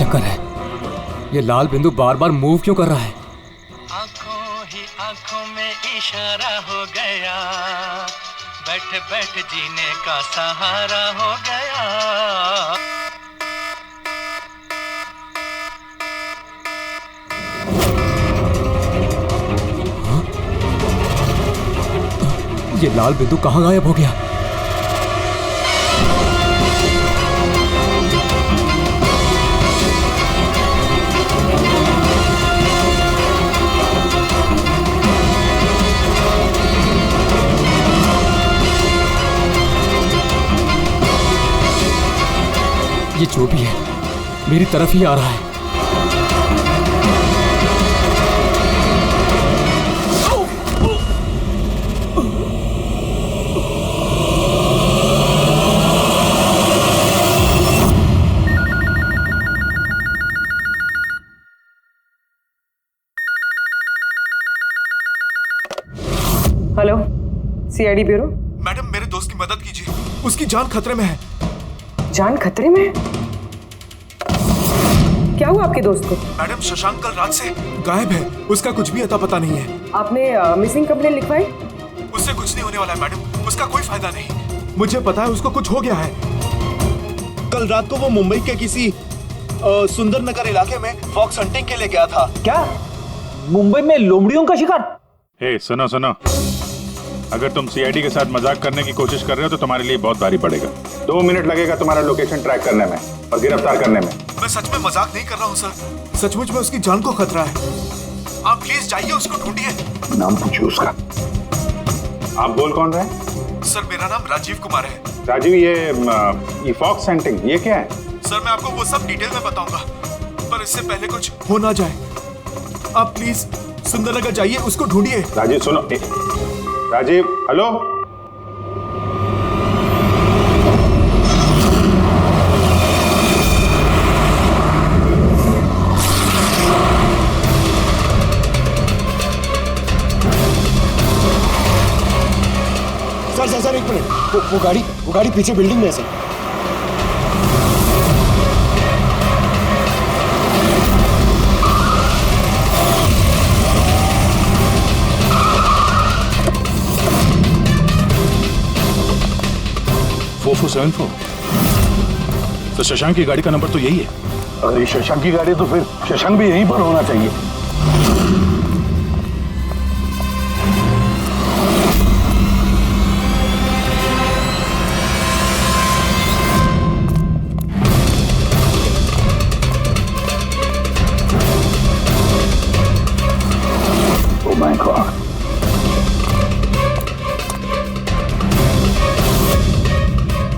चक्कर है? ये लाल बिंदु बार बार मूव क्यों कर रहा है? आंखों ही आंखों में इशारा हो गया, बैठ बैठ जीने का सहारा हो गया। ये लाल बिंदु कहाँ गायब हो गया? ये जो भी है मेरी तरफ ही आ रहा है। Hello, CID bureau. मैडम मेरे दोस्त की मदद कीजिए, उसकी जान खतरे में है। जान खतरे में है? क्या हुआ आपके दोस्त को? मैडम शशांक कल रात से गायब है, उसका कुछ भी अता पता नहीं है। आपने मिसिंग कंप्लेंट लिखवाई? उससे कुछ नहीं होने वाला है मैडम, उसका कोई फायदा नहीं। मुझे पता है उसको कुछ हो गया है। कल रात को वो मुंबई के किसी सुंदर नगर इलाके में फॉक्स हंटिंग के लिए गया था। क्या मुंबई में लोमड़ियों का शिकार? हे सुनो सुनो, अगर तुम सीआईडी के साथ मजाक करने की कोशिश कर रहे हो तो तुम्हारे लिए बहुत भारी पड़ेगा। 2 मिनट लगेगा तुम्हारा लोकेशन ट्रैक करने में और गिरफ्तार करने में। मैं सच में मजाक नहीं कर रहा हूँ सर, सचमुच में उसकी जान को खतरा है। आप प्लीज जाइए, उसको ढूंढिए। नाम पूछिए उसका। आप बोल कौन रहे हैं? सर मेरा नाम राजीव कुमार है। राजीव, ये फॉक्स हंटिंग ये क्या है? सर मैं आपको वो सब डिटेल में बताऊंगा, पर इससे पहले कुछ हो ना जाए। आप प्लीज सुंदरनगर जाइए, उसको ढूंढिए। राजीव सुनो, राजीव हेलो। सर एक मिनट, वो गाड़ी पीछे बिल्डिंग में है सर। तो शशांक की गाड़ी का नंबर तो यही है। अगर ये शशांक की गाड़ी है तो फिर शशांक भी यहीं पर होना चाहिए। Oh my God,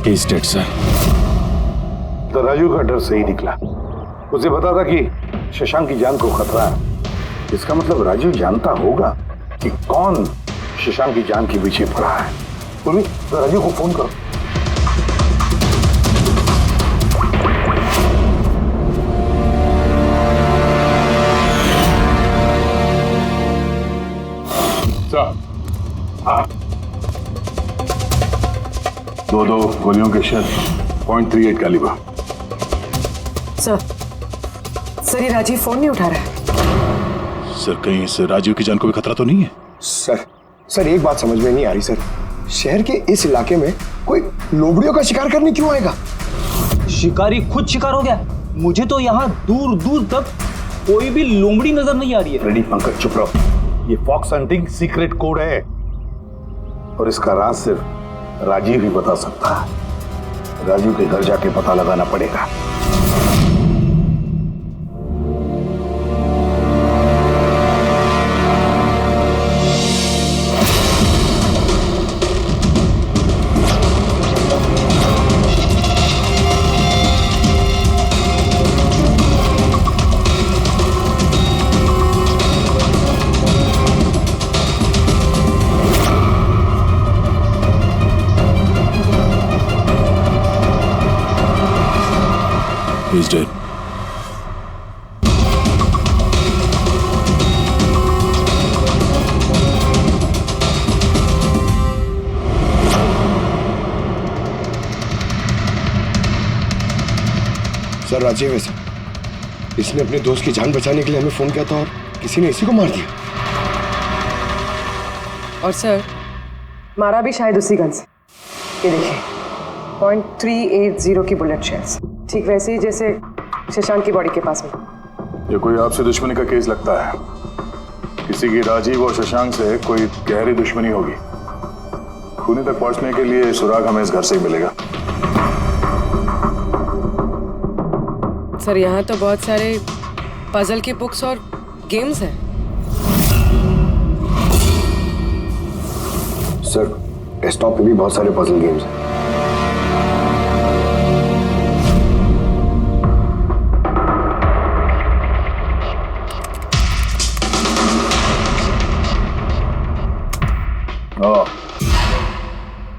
He's dead, sir. तो राजू का डर सही निकला। उसे पता था कि शशांक की जान को खतरा है। इसका मतलब राजू जानता होगा कि कौन शशांक की जान के पीछे पड़ा है। पूर्वी, तो राजू को फोन करो। सर, हाँ। 2 गोलियों के शर, .38 कैलिबर। सर ये राजीव फोन नहीं उठा रहा है। सर कहीं इस राजीव की जान को भी खतरा तो नहीं है? सर एक बात समझ में नहीं आ रही सर, शहर के इस इलाके में कोई लोमड़ियों का शिकार करने क्यों आएगा? शिकारी खुद शिकार हो गया। मुझे तो यहाँ दूर दूर तक कोई भी लोमड़ी नजर नहीं आ रही है। रेडी पंकज, चुप रहो। ये फॉक्स हंटिंग सीक्रेट कोड है और इसका राज सिर्फ राजीव ही बता सकता है। राजीव के घर जाके पता लगाना पड़ेगा। He's dead. सर राजीव है सर। इसने अपने दोस्त की जान बचाने के लिए हमें फोन किया था और किसी ने इसी को मार दिया। और सर मारा भी शायद उसी गन से। ये देखिए .380 की बुलेट शेल्स, ठीक वैसे ही जैसे शशांक की बॉडी के पास में। ये कोई आपसे दुश्मनी का केस लगता है। किसी की राजीव और शशांक से कोई गहरी दुश्मनी होगी। खूनी तक पहुंचने के लिए सुराग हमें इस घर से ही मिलेगा। सर यहाँ तो बहुत सारे पजल के बुक्स और गेम्स हैं। सर डेस्कटॉप पे भी बहुत सारे पजल गेम्स हैं।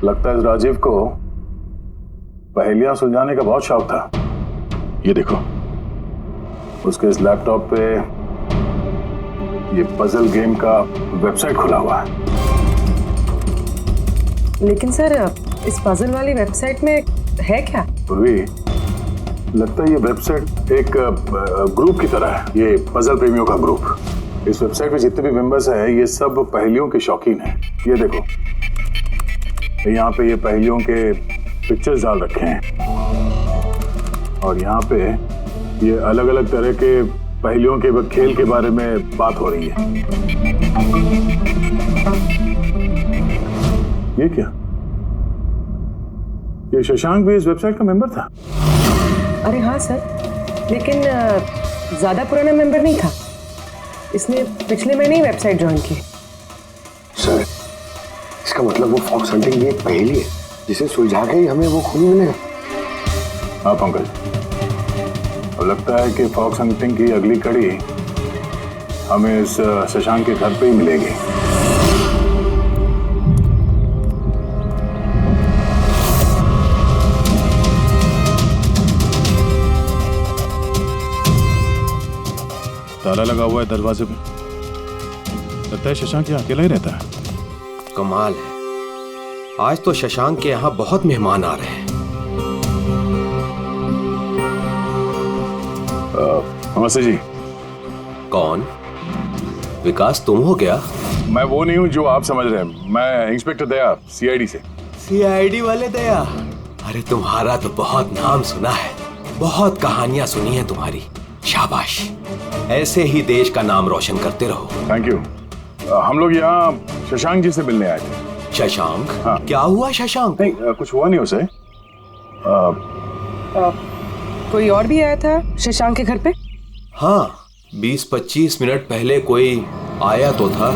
लगता है इस राजीव को पहेलियां सुलझाने का बहुत शौक था। ये देखो, उसके इस लैपटॉप पे ये पजल गेम का वेबसाइट खुला हुआ है। लेकिन सर इस पजल वाली वेबसाइट में है क्या? पूर्वी, लगता है ये वेबसाइट एक ग्रुप की तरह है। ये पजल प्रेमियों का ग्रुप। इस वेबसाइट पे जितने भी मेंबर्स हैं ये सब पहेलियों के शौकीन हैं। ये देखो, यहाँ पे ये पहेलियों के पिक्चर्स डाल रखे हैं और यहाँ पे ये अलग अलग तरह के पहेलियों के खेल के बारे में बात हो रही है। ये क्या? ये शशांक भी इस वेबसाइट का मेंबर था? अरे हाँ सर, लेकिन ज्यादा पुराना मेंबर नहीं था। इसने पिछले महीने ही वेबसाइट ज्वाइन की। सर इसका मतलब वो फॉक्स हंटिंग भी एक पहेली है जिसे सुलझा के ही हमें वो खूनी मिलेगा। हाँ पंकज, अब लगता है कि फॉक्स हंटिंग की अगली कड़ी हमें इस शशांक के घर पे ही मिलेगी। ताला लगा हुआ है दरवाजे पे। लगता है शशांक यहाँ अकेला ही रहता है। कमाल है, आज तो शशांक के यहाँ बहुत मेहमान आ रहे हैं। नमस्ते जी। कौन? विकास तुम हो क्या? मैं वो नहीं हूँ जो आप समझ रहे हैं। मैं इंस्पेक्टर दया, सीआईडी से। सीआईडी वाले दया? अरे तुम्हारा तो बहुत नाम सुना है, बहुत कहानियां सुनी है तुम्हारी। शाबाश, ऐसे ही देश का नाम रोशन करते रहो। Thank you. हम लोग यहाँ शशांक जी से मिलने आए थे। शशांक? हाँ। क्या हुआ शशांक? नहीं, कुछ हुआ नहीं उसे। कोई और भी आया था शशांक के घर पे? हाँ, 20-25 मिनट पहले कोई आया तो था।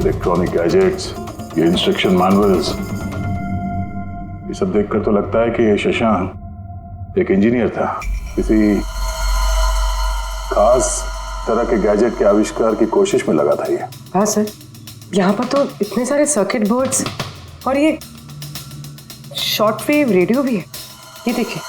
इलेक्ट्रॉनिक गैजेट्स, ये इंस्ट्रक्शन मैनुअल्स, ये सब देखकर तो लगता है कि ये शशांक एक इंजीनियर था। किसी खास तरह के गैजेट के आविष्कार की कोशिश में लगा था ये। हाँ सर, यहाँ पर तो इतने सारे सर्किट बोर्ड्स और ये शॉर्ट वेव रेडियो भी है। ये देखिए।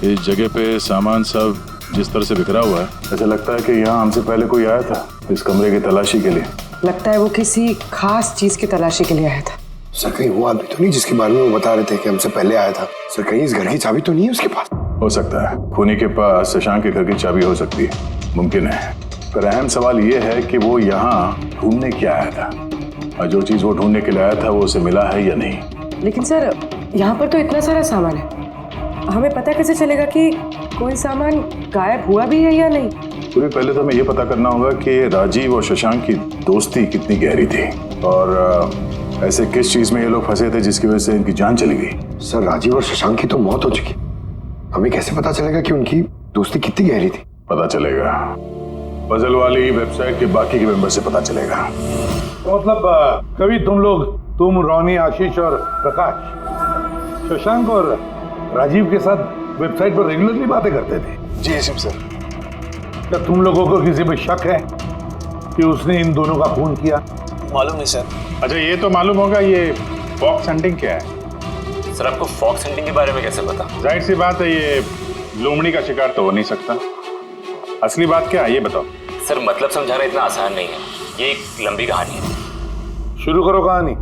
इस जगह पे सामान सब जिस तरह से बिखरा हुआ है, ऐसा लगता है कि यहाँ हमसे पहले कोई आया था इस कमरे की तलाशी के लिए। लगता है वो किसी खास चीज की तलाशी के लिए आया था। सर कहीं वो आदमी तो नहीं जिसके बारे में वो बता रहे थे कि हमसे पहले आया था? सर कहीं इस घर की चाबी तो नहीं है उसके पास? हो सकता है खूनी के पास शशांक के घर की चाबी हो सकती है, मुमकिन है। पर अहम सवाल ये है कि वो यहाँ ढूंढने क्या आया था, और जो चीज वो ढूंढने के लिए आया था वो उसे मिला है या नहीं। लेकिन सर यहाँ पर तो इतना सारा सामान है, हमें पता कैसे चलेगा कि कोई सामान गायब हुआ भी है या नहीं? पूरी पहले तो हमें ये पता करना होगा कि राजीव और शशांक की दोस्ती कितनी गहरी थी, और ऐसे किस चीज में ये लोग फंसे थे जिसकी वजह से इनकी जान चली गई। सर राजीव और शशांक की तो मौत हो चुकी, हमें कैसे पता चलेगा कि उनकी दोस्ती कितनी गहरी थी? पता चलेगा। पजल वाली वेबसाइट के बाकी के मेंबर से पता चलेगा। तो मतलब कभी तुम रोनी, आशीष और प्रकाश शशांक और राजीव के साथ वेबसाइट पर रेगुलरली बातें करते थे? जी एसीपी सर। क्या तुम लोगों को किसी पे शक है कि उसने इन दोनों का खून किया? मालूम नहीं सर। अच्छा, ये तो मालूम होगा ये फॉक्स हंटिंग क्या है। सर आपको फॉक्स हंटिंग के बारे में कैसे पता? जाहिर सी बात है, ये लोमड़ी का शिकार तो हो नहीं सकता। असली बात क्या है ये बताओ। सर मतलब समझाना इतना आसान नहीं है, ये एक लंबी कहानी है। शुरू करो कहानी।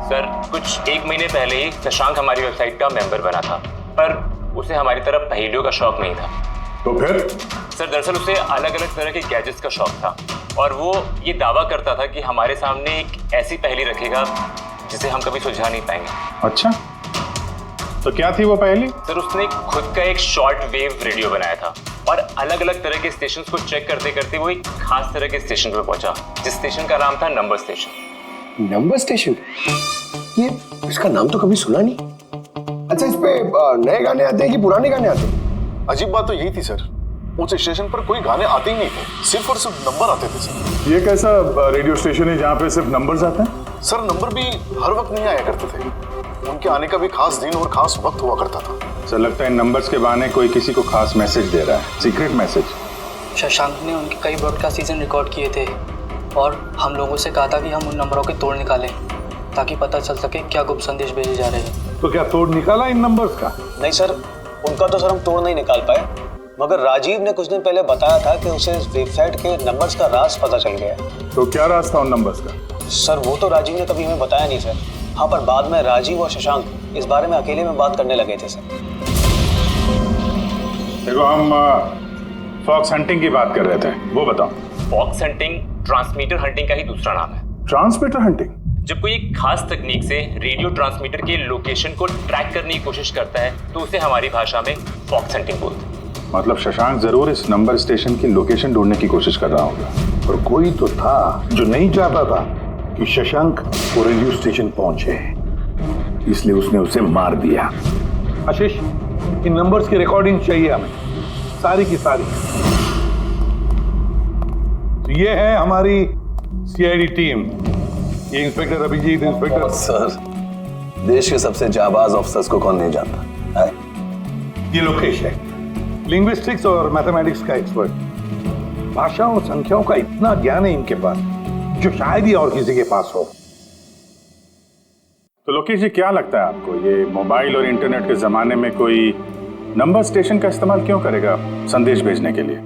सर कुछ 1 महीने पहले ही शशांक हमारी वेबसाइट का मेंबर बना था, पर उसे हमारी तरफ पहेलियों का शौक नहीं था। तो फिर? सर दरअसल उसे अलग अलग तरह के गैजेट्स का शौक था और वो ये दावा करता था कि हमारे सामने एक ऐसी पहेली रखेगा जिसे हम कभी सुलझा नहीं पाएंगे। अच्छा, तो क्या थी वो पहेली? सर उसने खुद का एक शॉर्ट वेव रेडियो बनाया था और अलग अलग तरह के स्टेशंस को चेक करते करते वो एक खास तरह के स्टेशन पे पहुंचा, जिस स्टेशन का नाम था नंबर स्टेशन। Number station? ये इसका नाम तो कभी सुना नहीं। अच्छा, इस पे नए गाने आते हैं कि पुराने गाने आते हैं? अजीब बात तो यही थी सर, उस स्टेशन पर कोई गाने आते ही नहीं थे, सिर्फ और सिर्फ नंबर आते थे सर। ये कैसा रेडियो स्टेशन है जहाँ पे सिर्फ नंबर्स आते हैं? सर नंबर भी हर वक्त नहीं आया करते थे, उनके आने का भी खास दिन और खास वक्त हुआ करता था। सर लगता है नंबर्स के बहाने कोई किसी को खास मैसेज दे रहा है, सीक्रेट मैसेज। शशांक ने उनके कई ब्रॉडकास्ट सीजन रिकॉर्ड किए थे और हम लोगों से कहा था कि हम उन नंबरों के तोड़ निकालें ताकि पता चल सके क्या गुप्त संदेश भेजे जा रहे हैं। तो क्या तोड़ निकाला इन नंबर्स का? नहीं सर, उनका तो सर हम तोड़ नहीं निकाल पाए, मगर राजीव ने कुछ दिन पहले बताया था कि उसे इस वेबसाइट के नंबर्स का राज पता चल गया। तो क्या राज था उन नंबर्स का? सर वो तो राजीव ने कभी हमें बताया नहीं सर। हाँ, पर बाद में राजीव और शशांक इस बारे में अकेले में बात करने लगे थे सर। देखो, हम फॉक्स हंटिंग की बात कर रहे थे, वो बताओ। फॉक्स हंटिंग ट्रांसमीटर हंटिंग का ही दूसरा नाम है। Transmitter hunting? जब कोई एक खास तकनीक से रेडियो ट्रांसमीटर के लोकेशन को ट्रैक करने की कोशिश करता है तो उसे हमारी भाषा में फॉक्स हंटिंग बोलते हैं। मतलब शशांक जरूर इस नंबर स्टेशन की लोकेशन ढूंढने की कोशिश कर रहा होगा। और कोई तो था जो नहीं चाहता था कि शशांक वो रेडियो स्टेशन पहुंचे, इसलिए उसने उसे मार दिया। आशीष, इन नंबर्स की रिकॉर्डिंग चाहिए हमें, सारी की सारी। तो ये है हमारी सीआईडी टीम। ये इंस्पेक्टर अभिजीत, इंस्पेक्टर सर, देश के सबसे जाबाज ऑफिसर्स को कौन नहीं जानता है? ये लोकेश है, लिंग्विस्टिक्स और मैथमेटिक्स का एक्सपर्ट। भाषाओं और संख्याओं का इतना ज्ञान है इनके पास जो शायद ही और किसी के पास हो। तो लोकेश जी, क्या लगता है आपको ये मोबाइल और इंटरनेट के जमाने में कोई नंबर स्टेशन का इस्तेमाल क्यों करेगा संदेश भेजने के लिए?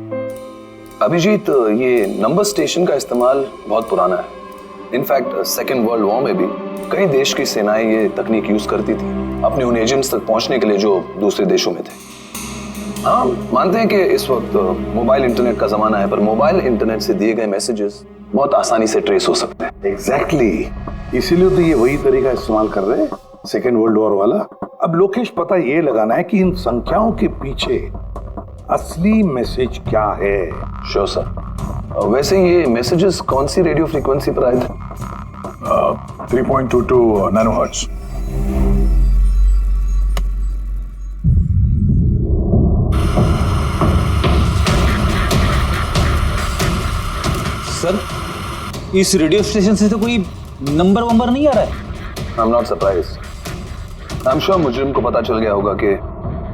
अभिजीत, ये नंबर स्टेशन का इस्तेमाल बहुत पुराना है। इनफैक्ट सेकेंड वर्ल्ड वॉर में भी कई देश की सेनाएं ये तकनीक यूज करती थी अपने उन एजेंट्स तक पहुंचने के लिए जो दूसरे देशों में थे। हाँ, मानते हैं कि इस वक्त मोबाइल इंटरनेट का जमाना है, पर मोबाइल इंटरनेट से दिए गए मैसेजेस बहुत आसानी से ट्रेस हो सकते हैं। एग्जैक्टली, इसीलिए तो ये वही तरीका इस्तेमाल कर रहे हैं, सेकेंड वर्ल्ड वॉर वाला। अब लोकेश, पता ये लगाना है कि इन संख्याओं के पीछे असली मैसेज क्या है। Sure sir. वैसे ये मैसेजेस कौन सी रेडियो फ्रीक्वेंसी पर आए थे? 3.22 नैनोहर्ट्ज। सर, इस रेडियो स्टेशन से तो कोई नंबर वंबर नहीं आ रहा है। I am not surprised. I am sure मुजरिम को पता चल गया होगा कि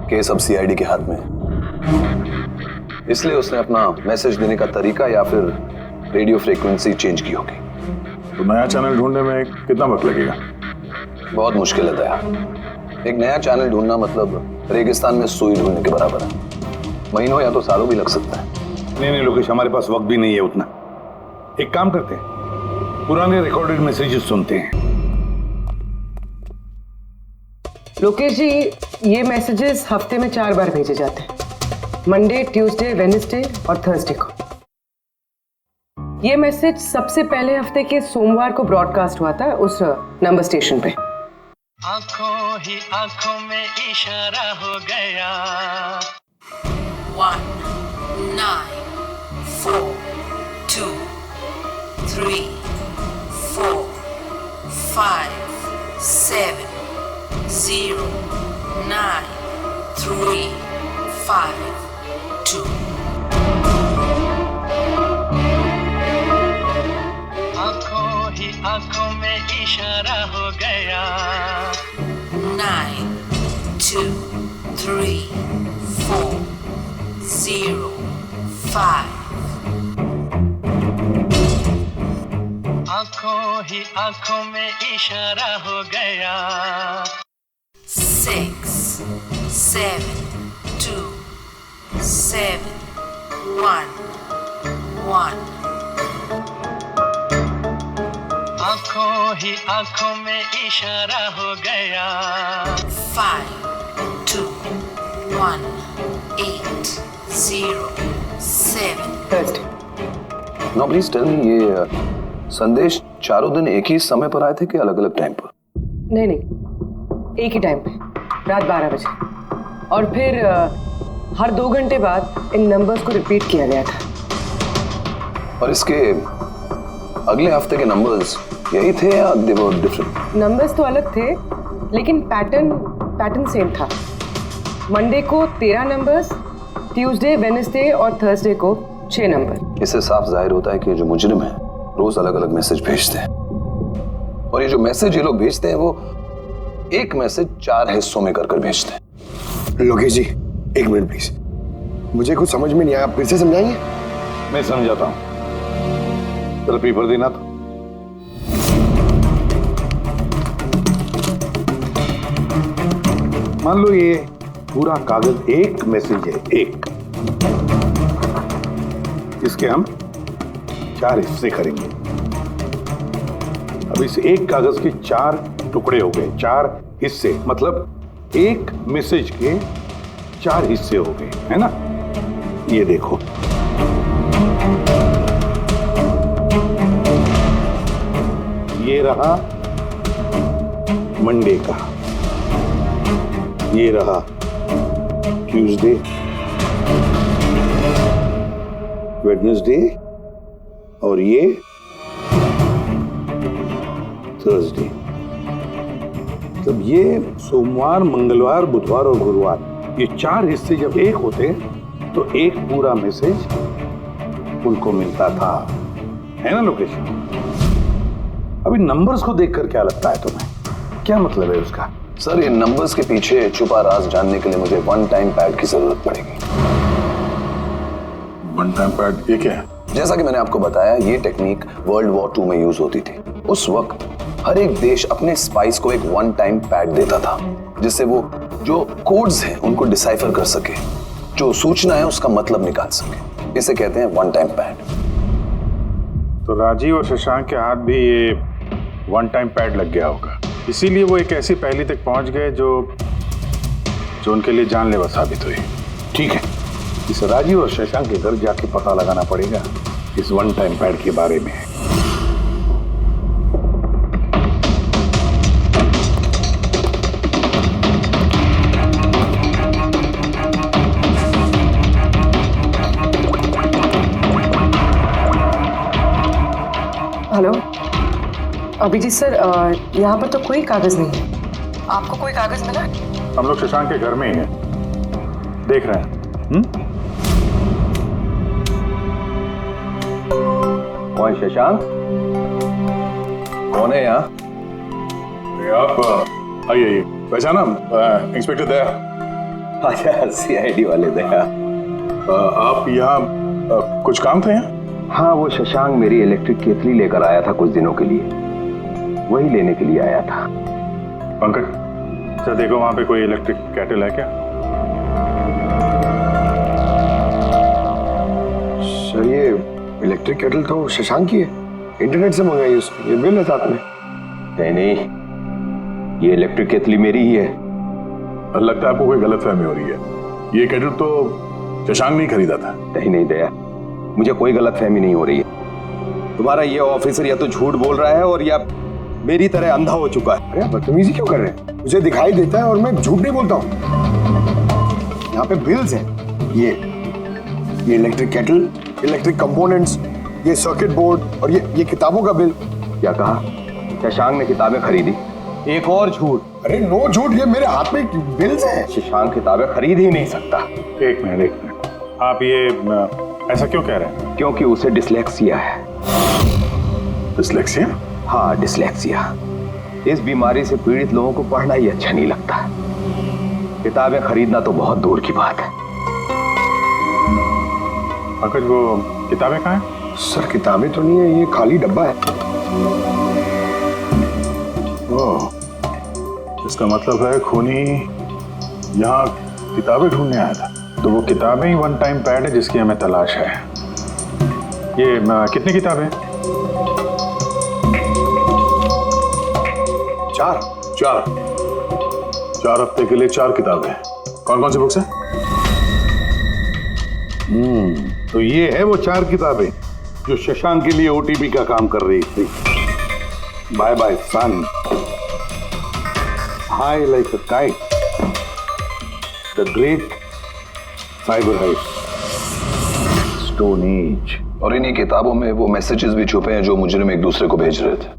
केस अब सीआईडी के हाथ में है, इसलिए उसने अपना मैसेज देने का तरीका या फिर रेडियो फ्रीक्वेंसी चेंज की होगी। तो नया चैनल ढूंढने में कितना वक्त लगेगा? बहुत मुश्किल है दया। एक नया चैनल ढूंढना मतलब रेगिस्तान में सुई ढूंढने के बराबर है। महीनों या तो सालों भी लग सकता है। नहीं लोकेश, हमारे पास वक्त भी नहीं है उतना। एक काम करते हैं, पुराने रिकॉर्डेड मैसेजेस सुनते हैं। लोकेश जी, ये मैसेजेस हफ्ते में 4 बार भेजे जाते हैं, मंडे, ट्यूसडे, वेडनेसडे और थर्सडे को। ये मैसेज सबसे पहले हफ्ते के सोमवार को ब्रॉडकास्ट हुआ था उस नंबर स्टेशन पे। आंखों ही आंखों में इशारा हो गया। 1 9 4 2 3 4 5 7 0 9 3 5 2 2, 3, 4, 0, 5. आंखों ही आंखों में इशारा हो गया 6, 7, 2, 7, 1, 1. आंखों ही आंखों में इशारा हो गया 5, 2, 1, 8, 0, 7. नो प्लीज टेल मी, ये संदेश चारों दिन एक ही समय पर आए थे कि अलग अलग टाइम पर? नहीं नहीं, एक ही टाइम पे, रात 12 बजे। और फिर हर 2 घंटे बाद इन नंबर्स को रिपीट किया गया था। और इसके अगले हफ्ते के नंबर्स यही थे या दे वर डिफरेंट? नंबर्स तो अलग थे, लेकिन पैटर्न सेम था। मंडे को 13 नंबर्स, ट्यूसडे, वेडनेसडे और थर्सडे को 6 नंबर। इससे साफ जाहिर होता है कि जो मुजरिम है रोज अलग अलग मैसेज भेजते हैं, और ये जो मैसेज ये लोग भेजते हैं वो एक मैसेज 4 हिस्सों में कर भेजते हैं। लोकेश जी, 1 मिनट प्लीज, मुझे कुछ समझ में नहीं आया, आप फिर से समझाएंगे? मैं समझाता हूं, चलो पेपर देना। तो मान लो ये पूरा कागज एक मैसेज है, एक, इसके हम 4 हिस्से करेंगे। अब इस एक कागज के 4 टुकड़े हो गए, 4 हिस्से, मतलब एक मैसेज के 4 हिस्से हो गए, है ना? ये देखो, ये रहा मंडे का, ये रहा ट्यूसडे, वेडनेसडे, और ये थर्सडे। मतलब ये सोमवार, मंगलवार, बुधवार और गुरुवार, ये 4 हिस्से जब एक होते तो एक पूरा मैसेज उनको मिलता था, है ना लोकेश? अभी नंबर्स को देखकर क्या लगता है तुम्हें, क्या मतलब है उसका? सर, ये नंबर्स के पीछे छुपा राज जानने के लिए मुझे 1 टाइम पैड की जरूरत पड़ेगी। 1 टाइम पैड, ये क्या है? जैसा कि मैंने आपको बताया, ये टेक्निक वर्ल्ड वॉर 2 में यूज होती थी। उस वक्त हर एक देश अपने स्पाइस को एक 1 टाइम पैड देता था, जिससे वो जो कोड्स हैं उनको डिसाइफर कर सके, जो सूचना है उसका मतलब निकाल सके। इसे कहते हैं 1 टाइम पैड। तो राजीव और शशांक के हाथ भी ये 1 टाइम पैड लग गया होगा, इसीलिए वो एक ऐसी पहेली तक पहुंच गए जो उनके लिए जानलेवा साबित हुई। ठीक है, इस राजीव और शशांक के घर जाके पता लगाना पड़ेगा इस 1 टाइम पैड के बारे में। हेलो अभिजीत सर, यहाँ पर तो कोई कागज नहीं है। आपको कोई कागज मिला? हम लोग शशांक के घर में ही हैं, देख रहे हैं। कौन शशांक? कौन है यहाँ? आप आइए, पहचाना? इंस्पेक्टर दया। अच्छा, सीआईडी वाले दया। आप यहाँ कुछ काम थे यहाँ? हाँ, वो शशांक मेरी इलेक्ट्रिक केतली लेकर आया था कुछ दिनों के लिए, वही लेने के लिए आया था। पंकज, सर देखो वहां पे कोई इलेक्ट्रिक केटल है क्या? सर, ये इलेक्ट्रिक केटल तो शशांक की है, इंटरनेट से मंगाई उसने, ये बिल है साथ में। नहीं, ये इलेक्ट्रिक केतली मेरी ही है। लगता है आपको कोई गलतफहमी हो रही है, ये केटल तो शशांक ने खरीदा था। नहीं दया, मुझे कोई गलतफहमी नहीं हो रही है। तुम्हारा ये ऑफिसर या तो झूठ बोल रहा है और या मेरी तरह अंधा हो चुका है। अरे बदतमीजी क्यों कर रहे हैं? मुझे दिखाई देता है और मैं झूठ नहीं बोलता हूँ। यहाँ पे बिल्स हैं, ये इलेक्ट्रिक केटल, इलेक्ट्रिक कंपोनेंट्स, ये सर्किट बोर्ड और ये किताबों का बिल। क्या कहा? शशांक ने किताबें खरीदी? एक और झूठ। अरे नो झूठ, ये मेरे हाथ में बिल्स हैं। शशांक किताबें खरीद ही नहीं सकता। एक मिनट, आप ये ऐसा क्यों कह रहे हैं? क्योंकि उसे डिसलेक्सिया है। डिसलेक्सिया? हाँ, डिसलेक्सिया। इस बीमारी से पीड़ित लोगों को पढ़ना ही अच्छा नहीं लगता। किताबें खरीदना तो बहुत दूर की बात है। पंकज वो किताबें कहाँ हैं? सर किताबें तो नहीं है, ये खाली डब्बा है। ओह, इसका मतलब है खूनी यहाँ किताबें ढूंढने आया था। तो वो किताबें ही वन टाइम पैड है जिसकी हमें तलाश है। ये कितनी किताबें? 4 हफ्ते के लिए 4 किताबें। कौन कौन सी बुक्स हैं? तो ये है वो 4 किताबें जो शशांक के लिए ओटीपी का काम कर रही थी। Bye bye son, high like a kite, the great cyber heist, stone age. और इन्हीं किताबों में वो मैसेजेस भी छुपे हैं जो मुजरिम एक दूसरे को भेज रहे थे।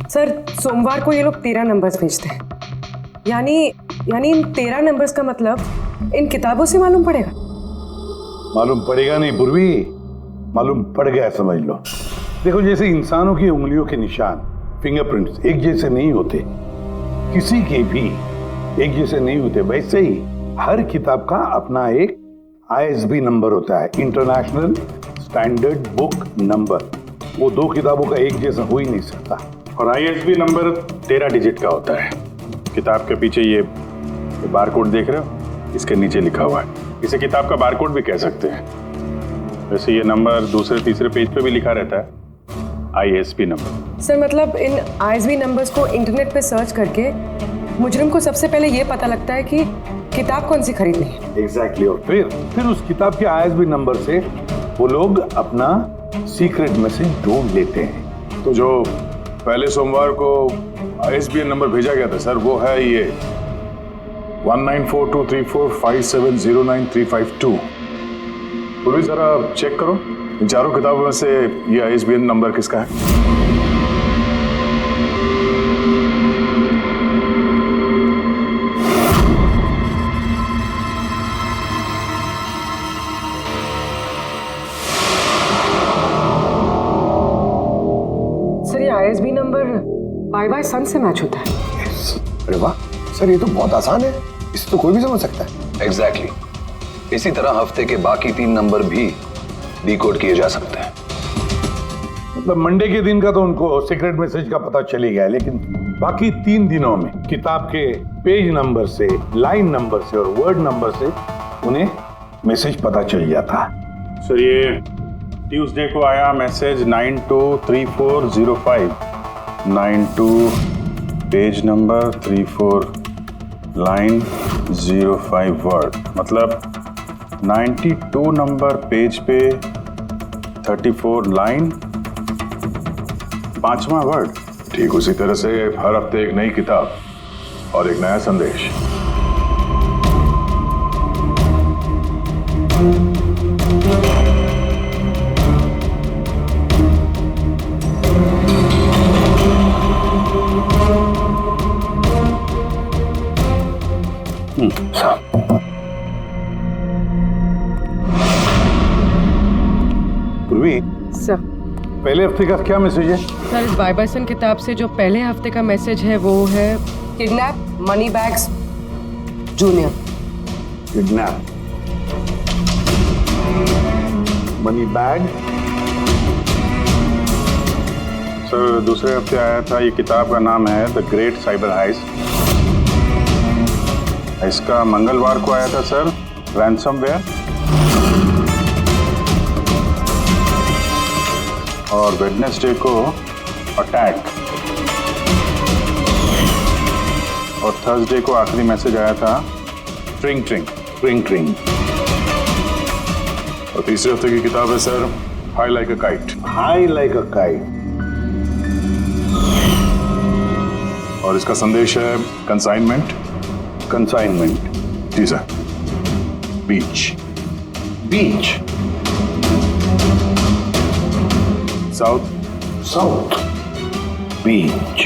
सर सोमवार को ये लोग 13 नंबर्स भेजते हैं, यानी इन 13 नंबर्स का मतलब इन किताबों से मालूम पड़ेगा। मालूम पड़ेगा नहीं पूर्वी, मालूम पड़ गया समझ लो। देखो जैसे इंसानों की उंगलियों के निशान, फिंगरप्रिंट्स एक जैसे नहीं होते, किसी के भी एक जैसे नहीं होते, वैसे ही हर किताब का अपना एक ISB नंबर होता है, इंटरनेशनल स्टैंडर्ड बुक नंबर। वो 2 किताबों का एक जैसा हो ही नहीं सकता। और ISB नंबर 13 डिजिट का होता है। किताब के पीछे ये बारकोड देख रहे हो, इसके नीचे लिखा हुआ है। इसे किताब का बारकोड भी कह सकते हैं। वैसे ये नंबर दूसरे तीसरे पेज पे भी लिखा रहता है, ISB नंबर। सर मतलब इन ISB नंबर्स को इंटरनेट पे सर्च करके मुजरिम को सबसे पहले ये पता लगता है कि किताब कौन सी खरीदनी है। एग्जैक्टली। और फिर उस किताब के ISB नंबर से वो लोग अपना सीक्रेट मैसेज ढूंढ लेते हैं। तो जो पहले सोमवार को ISBN नंबर भेजा गया था सर, वो है ये 19423457099352। पूर्वी जरा चेक करो इन 4 किताबों में से ये ISBN नंबर किसका है। ISB नंबर बाय सन से मैच होता है। अरे वाह सर, ये तो बहुत आसान है, इसे तो कोई भी समझ सकता है। एग्जैक्टली। इसी तरह हफ्ते के बाकी 3 नंबर भी डिकोड किए जा सकते हैं। मतलब मंडे के दिन का तो उनको सीक्रेट मैसेज का पता चल ही गया, लेकिन बाकी 3 दिनों में किताब के पेज नंबर से, लाइन नंबर से और वर्ड नंबर से उन्हें मैसेज पता चल जाता। सर ये ट्यूसडे को आया message 923405, 92 page number 34 line 05 word, मतलब 92 नंबर पेज पे 34 लाइन 5वां वर्ड। ठीक उसी तरह से हर हफ्ते एक नई किताब और एक नया संदेश। पूर्वी सर, पहले हफ्ते का क्या मैसेज है? सर इस बाय सन किताब से जो पहले हफ्ते का मैसेज है वो है kidnap money bags junior. Kidnap money bag. Sir दूसरे हफ्ते आया था, ये किताब का नाम है द ग्रेट साइबर हाइस्ट। इसका मंगलवार को आया था सर, रैंसमवेयर। और वेडनेसडे को अटैक। और थर्सडे को आखिरी मैसेज आया था ट्रिंग ट्रिंग ट्रिंग ट्रिंग। और तीसरे हफ्ते की किताब है sir high like a kite. High like a kite. और इसका संदेश है कंसाइनमेंट। कंसाइनमेंट जी सर। बीच। बीच। South Beach.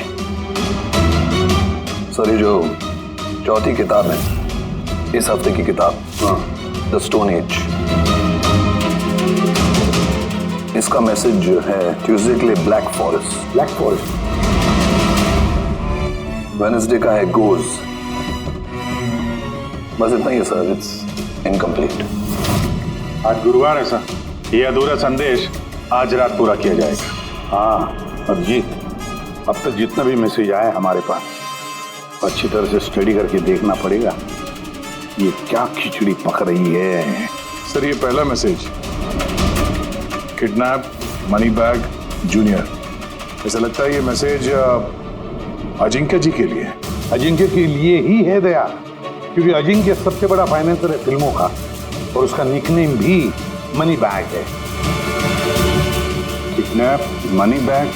सर ये जो चौथी किताब है, इस हफ्ते की किताब, द स्टोन एज, इसका मैसेज जो है ट्यूसडे के लिए black forest. Black forest. Wednesday का है गोज, बस इतना ही है सर, इट्स इनकम्प्लीट। आज गुरुवार है सर, ये अधूरा संदेश आज रात पूरा किया जाएगा। हाँ अभिजीत, अब तक जितना भी मैसेज आया हमारे पास अच्छी तरह से स्टडी करके देखना पड़ेगा ये क्या खिचड़ी पक रही है। सर ये पहला message, kidnap money bag junior. ऐसा लगता है ये मैसेज अजिंक्य जी के लिए है। अजिंक्य के लिए ही है दया, क्योंकि अजिंक्य सबसे बड़ा फाइनेंसर है फिल्मों का और उसका निकनेम भी मनी बैग है। किडनैप मनी बैग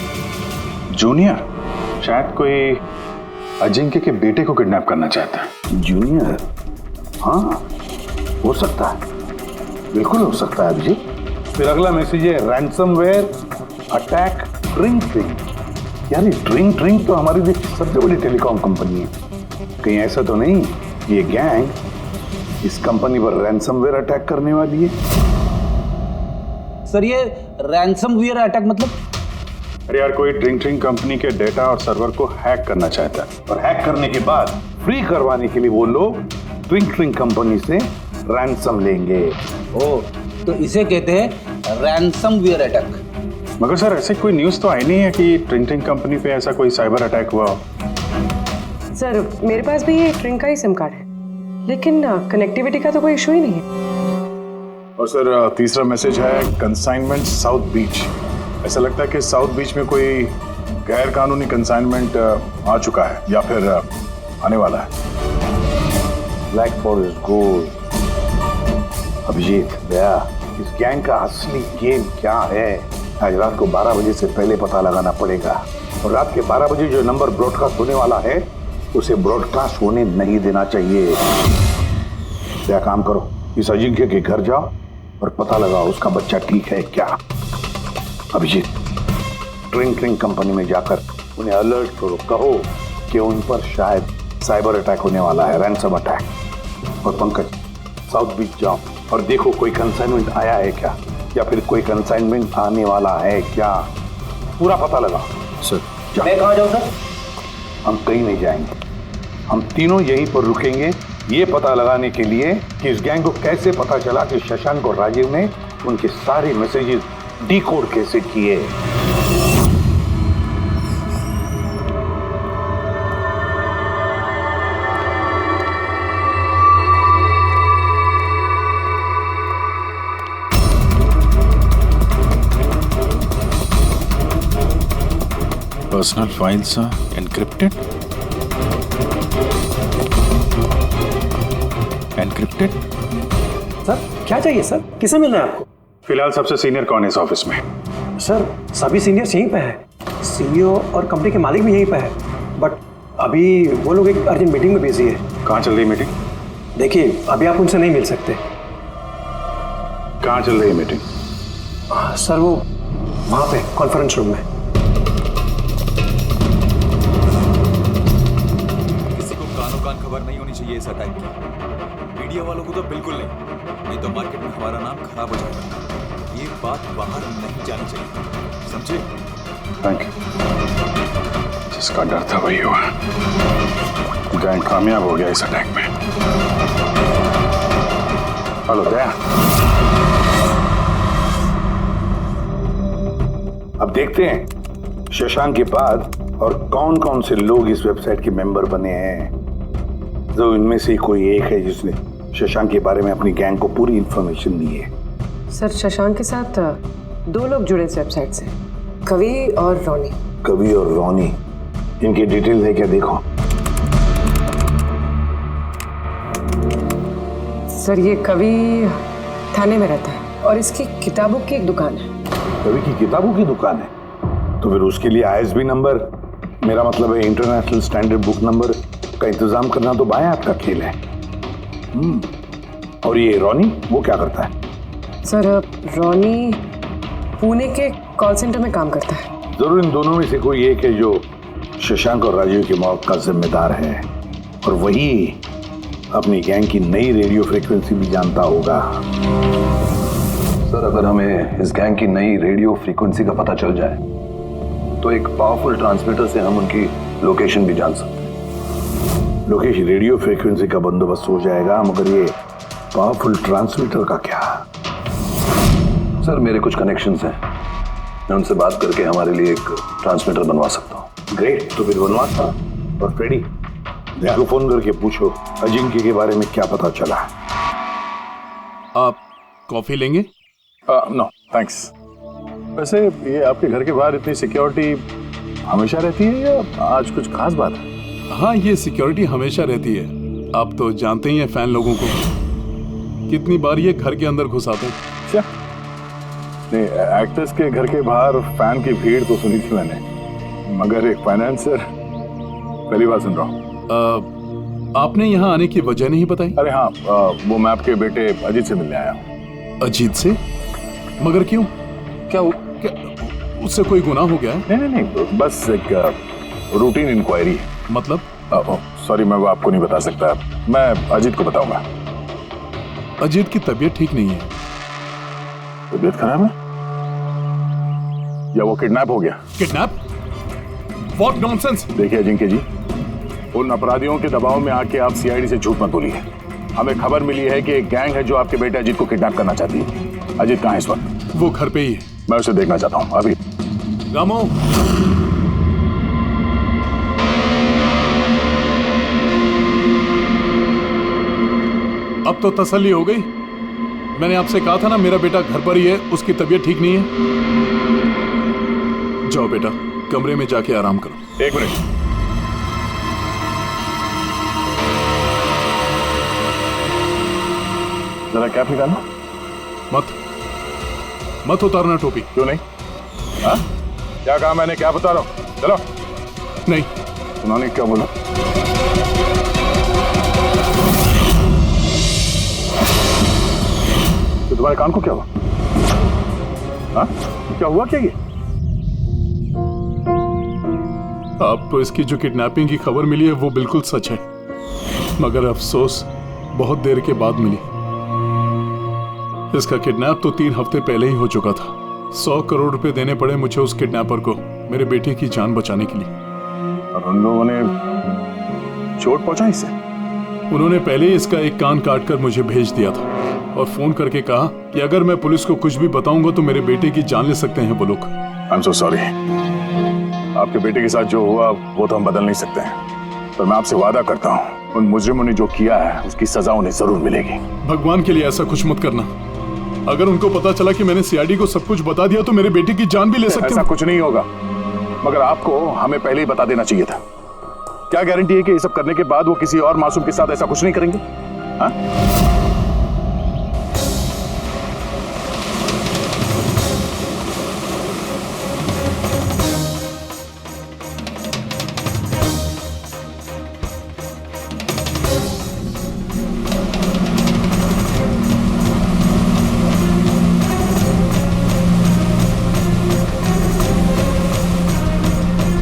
जूनियर, शायद कोई अजिंक्य के बेटे को किडनैप करना चाहता है। जूनियर? हाँ हो सकता है, बिल्कुल हो सकता है अभिजीत। फिर अगला मैसेज है रैंसमवेयर अटैक ड्रिंक ड्रिंक। यानी ड्रिंक ड्रिंक तो हमारी देश की सबसे बड़ी टेलीकॉम कंपनी है, कहीं ऐसा तो नहीं ये गैंग इस कंपनी पर रैंसमवेयर अटैक करने वाली है? सर ये रैंसमवेयर अटैक मतलब? अरे यार कोई ड्रिंक कंपनी के डेटा और सर्वर को हैक करना चाहता है और हैक करने के बाद फ्री करवाने के लिए वो लोग ड्रिंक कंपनी से रैंसम लेंगे। ओ, तो इसे कहते हैं रैंसमवेयर अटैक। मगर सर ऐसे कोई न्यूज़ तो आई नहीं है कि ड्रिंक कंपनी पे ऐसा कोई साइबर अटैक हुआ हो। सर मेरे पास भी ये ड्रिंक का ही सिम कार्ड है, लेकिन कनेक्टिविटी का तो कोई इशू ही नहीं है। और सर तीसरा मैसेज है कंसाइनमेंट साउथ बीच। ऐसा लगता है कि साउथ बीच में कोई गैर कानूनी कंसाइनमेंट आ चुका है या फिर आने वाला है। Black forest gold. Abhijeet Daya, इस गैंग का असली गेम क्या है आज रात को 12 बजे से पहले पता लगाना पड़ेगा। और रात के 12 बजे जो नंबर ब्रॉडकास्ट होने वाला है उसे ब्रॉडकास्ट होने नहीं देना चाहिए। क्या काम करो, इस अजिंक्य के घर जाओ और पता लगाओ उसका बच्चा ठीक है क्या। अभिजीत ड्रिंक कंपनी में जाकर उन्हें अलर्ट करो, कहो कि उन पर शायद साइबर अटैक होने वाला है, रैंसम अटैक। और पंकज साउथ बीच जाओ और देखो कोई कंसाइनमेंट आया है क्या या फिर कोई कंसाइनमेंट आने वाला है क्या, पूरा पता लगाओ। सर मैं कहाँ जाऊँ सर? हम कहीं नहीं जाएंगे, हम तीनों यहीं पर रुकेंगे ये पता लगाने के लिए कि इस गैंग को कैसे पता चला कि शशांक और राजीव ने उनके सारे मैसेजेस डिकोड कैसे किए। Personal files encrypted. सर क्या चाहिए सर, किसे मिलना है आपको? फिलहाल सबसे सीनियर कौन है इस ऑफिस में? सर सभी सीनियर्स यहीं पे हैं, सीईओ और कंपनी के मालिक भी यहीं पे है, बट अभी वो लोग एक अर्जेंट मीटिंग में बिजी है। कहाँ चल रही मीटिंग? देखिए अभी आप उनसे नहीं मिल सकते। कहाँ चल रही है मीटिंग? सर वो वहाँ पे कॉन्फ्रेंस रूम में। किसी को कानो कान खबर नहीं होनी चाहिए इस अटैक की, मीडिया वालों को तो बिल्कुल नहीं तो मार्केट में हमारा नाम खराब हो जाएगा। ये बात बाहर नहीं जानी चाहिए, समझे? Thank you. जिसका डर था वही हुआ, गैंग कामयाब हो गया इस अटैक में। हेलो दया। अब देखते हैं शशांक के बाद और कौन कौन से लोग इस वेबसाइट के मेंबर बने हैं। जो इनमें से कोई एक है जिसने शशांक के बारे में अपनी गैंग को पूरी इंफॉर्मेशन दी है। सर शशांक के साथ 2 लोग जुड़े इस वेबसाइट से, कवि और रोनी। कवि और रोनी, इनकी डिटेल है क्या? देखो सर ये कवि थाने में रहता है और इसकी किताबों की एक दुकान है। कवि की किताबों की दुकान है तो फिर उसके लिए ISB नंबर, मेरा मतलब है इंटरनेशनल स्टैंडर्ड बुक नंबर का इंतजाम करना तो बाएं हाथ का खेल है। और ये रोनी वो क्या करता है? सर रोनी पुणे के कॉल सेंटर में काम करता है। जरूर इन दोनों में से कोई एक है जो शशांक और राजीव की मौत का जिम्मेदार है और वही अपनी गैंग की नई रेडियो फ्रीक्वेंसी भी जानता होगा। सर अगर हमें इस गैंग की नई रेडियो फ्रीक्वेंसी का पता चल जाए तो एक पावरफुल ट्रांसमीटर से हम उनकी लोकेशन भी जान सकते हैं। लोकेश, रेडियो फ्रीक्वेंसी का बंदोबस्त हो जाएगा, मगर ये पावरफुल ट्रांसमीटर का क्या? सर मेरे कुछ कनेक्शंस हैं, मैं उनसे बात करके हमारे लिए एक ट्रांसमीटर बनवा सकता हूँ। ग्रेट, तो फिर बनवाता। और फ्रेडी, देखो फोन करके पूछो अजिंक्य के बारे में क्या पता चला। आप कॉफी लेंगे? No thanks. वैसे ये आपके घर के बाहर इतनी सिक्योरिटी हमेशा रहती है या आज कुछ खास बात है? हाँ, ये सिक्योरिटी हमेशा रहती है। आप तो जानते ही हैं फैन लोगों को, कितनी बार ये घर के अंदर घुस आते हैं। क्या नहीं, एक्टर्स के घर के बाहर फैन की भीड़ तो सुनी थी मैंने, मगर एक फाइनेंसर पहली बार सुन रहा हूँ। आपने यहाँ आने की वजह नहीं बताई? अरे हाँ, वो मैं आपके बेटे अजीत से मिलने आया हूँ। अजीत से? मगर क्यों? क्या उससे कोई गुनाह हो गया है? नहीं, बस एक रूटीन इंक्वायरी है। मतलब? सॉरी, मैं वो आपको नहीं बता सकता, मैं अजीत को बताऊंगा। अजीत की तबीयत ठीक नहीं है। तबीयत खराब है या वो किडनैप हो गया? किडनैप? What nonsense! देखिए अजिंक्य जी, उन अपराधियों के दबाव में आके आप सीआईडी से झूठ मत बोलिए। हमें खबर मिली है कि एक गैंग है जो आपके बेटे अजीत को किडनैप करना चाहती है। अजीत कहाँ है इस वक्त? वो घर पे ही है। मैं उसे देखना चाहता हूँ अभी। रामो, अब तो तसल्ली हो गई। मैंने आपसे कहा था ना, मेरा बेटा घर पर ही है, उसकी तबीयत ठीक नहीं है। जाओ बेटा, कमरे में जाके आराम करो। एक मिनट, जरा कैप निकालना। मत उतारना टोपी। क्यों नहीं? हाँ, क्या कहा मैंने? क्या बता रहा हूँ? चलो। नहीं। उन्होंने क्या बोला? तो तुम्हारे कान को क्या हुआ? हाँ, क्या हुआ क्या ये? आपको इसकी जो किडनैपिंग की खबर मिली है वो बिल्कुल सच है, मगर अफसोस बहुत देर के बाद मिली। इसका किडनैप तो 3 हफ्ते पहले ही हो चुका था। 100 करोड़ रुपए देने पड़े मुझे उस किडनैपर को, मेरे बेटे की जान बचाने के लिए। और उन लोगों ने चोट पहुंचाई इसे? उन्होंने पहले ही इसका एक कान काट कर मुझे भेज दिया था और फोन करके कहा कि अगर मैं पुलिस को कुछ भी बताऊंगा तो मेरे बेटे की जान ले सकते हैं वो लोग। I am so sorry. आपके बेटे के साथ जो हुआ वो तो हम बदल नहीं सकते हैं, पर मैं आपसे वादा करता हूँ उन मुजरिमों ने जो किया है उसकी सजा उन्हें जरूर मिलेगी। भगवान के लिए ऐसा कुछ मत करना। अगर उनको पता चला कि मैंने सीआईडी को सब कुछ बता दिया तो मेरे बेटे की जान भी ले सकते हैं। ऐसा कुछ नहीं होगा, मगर आपको हमें पहले ही बता देना चाहिए था। क्या गारंटी है कि ये सब करने के बाद वो किसी और मासूम के साथ ऐसा कुछ नहीं करेंगे? हाँ?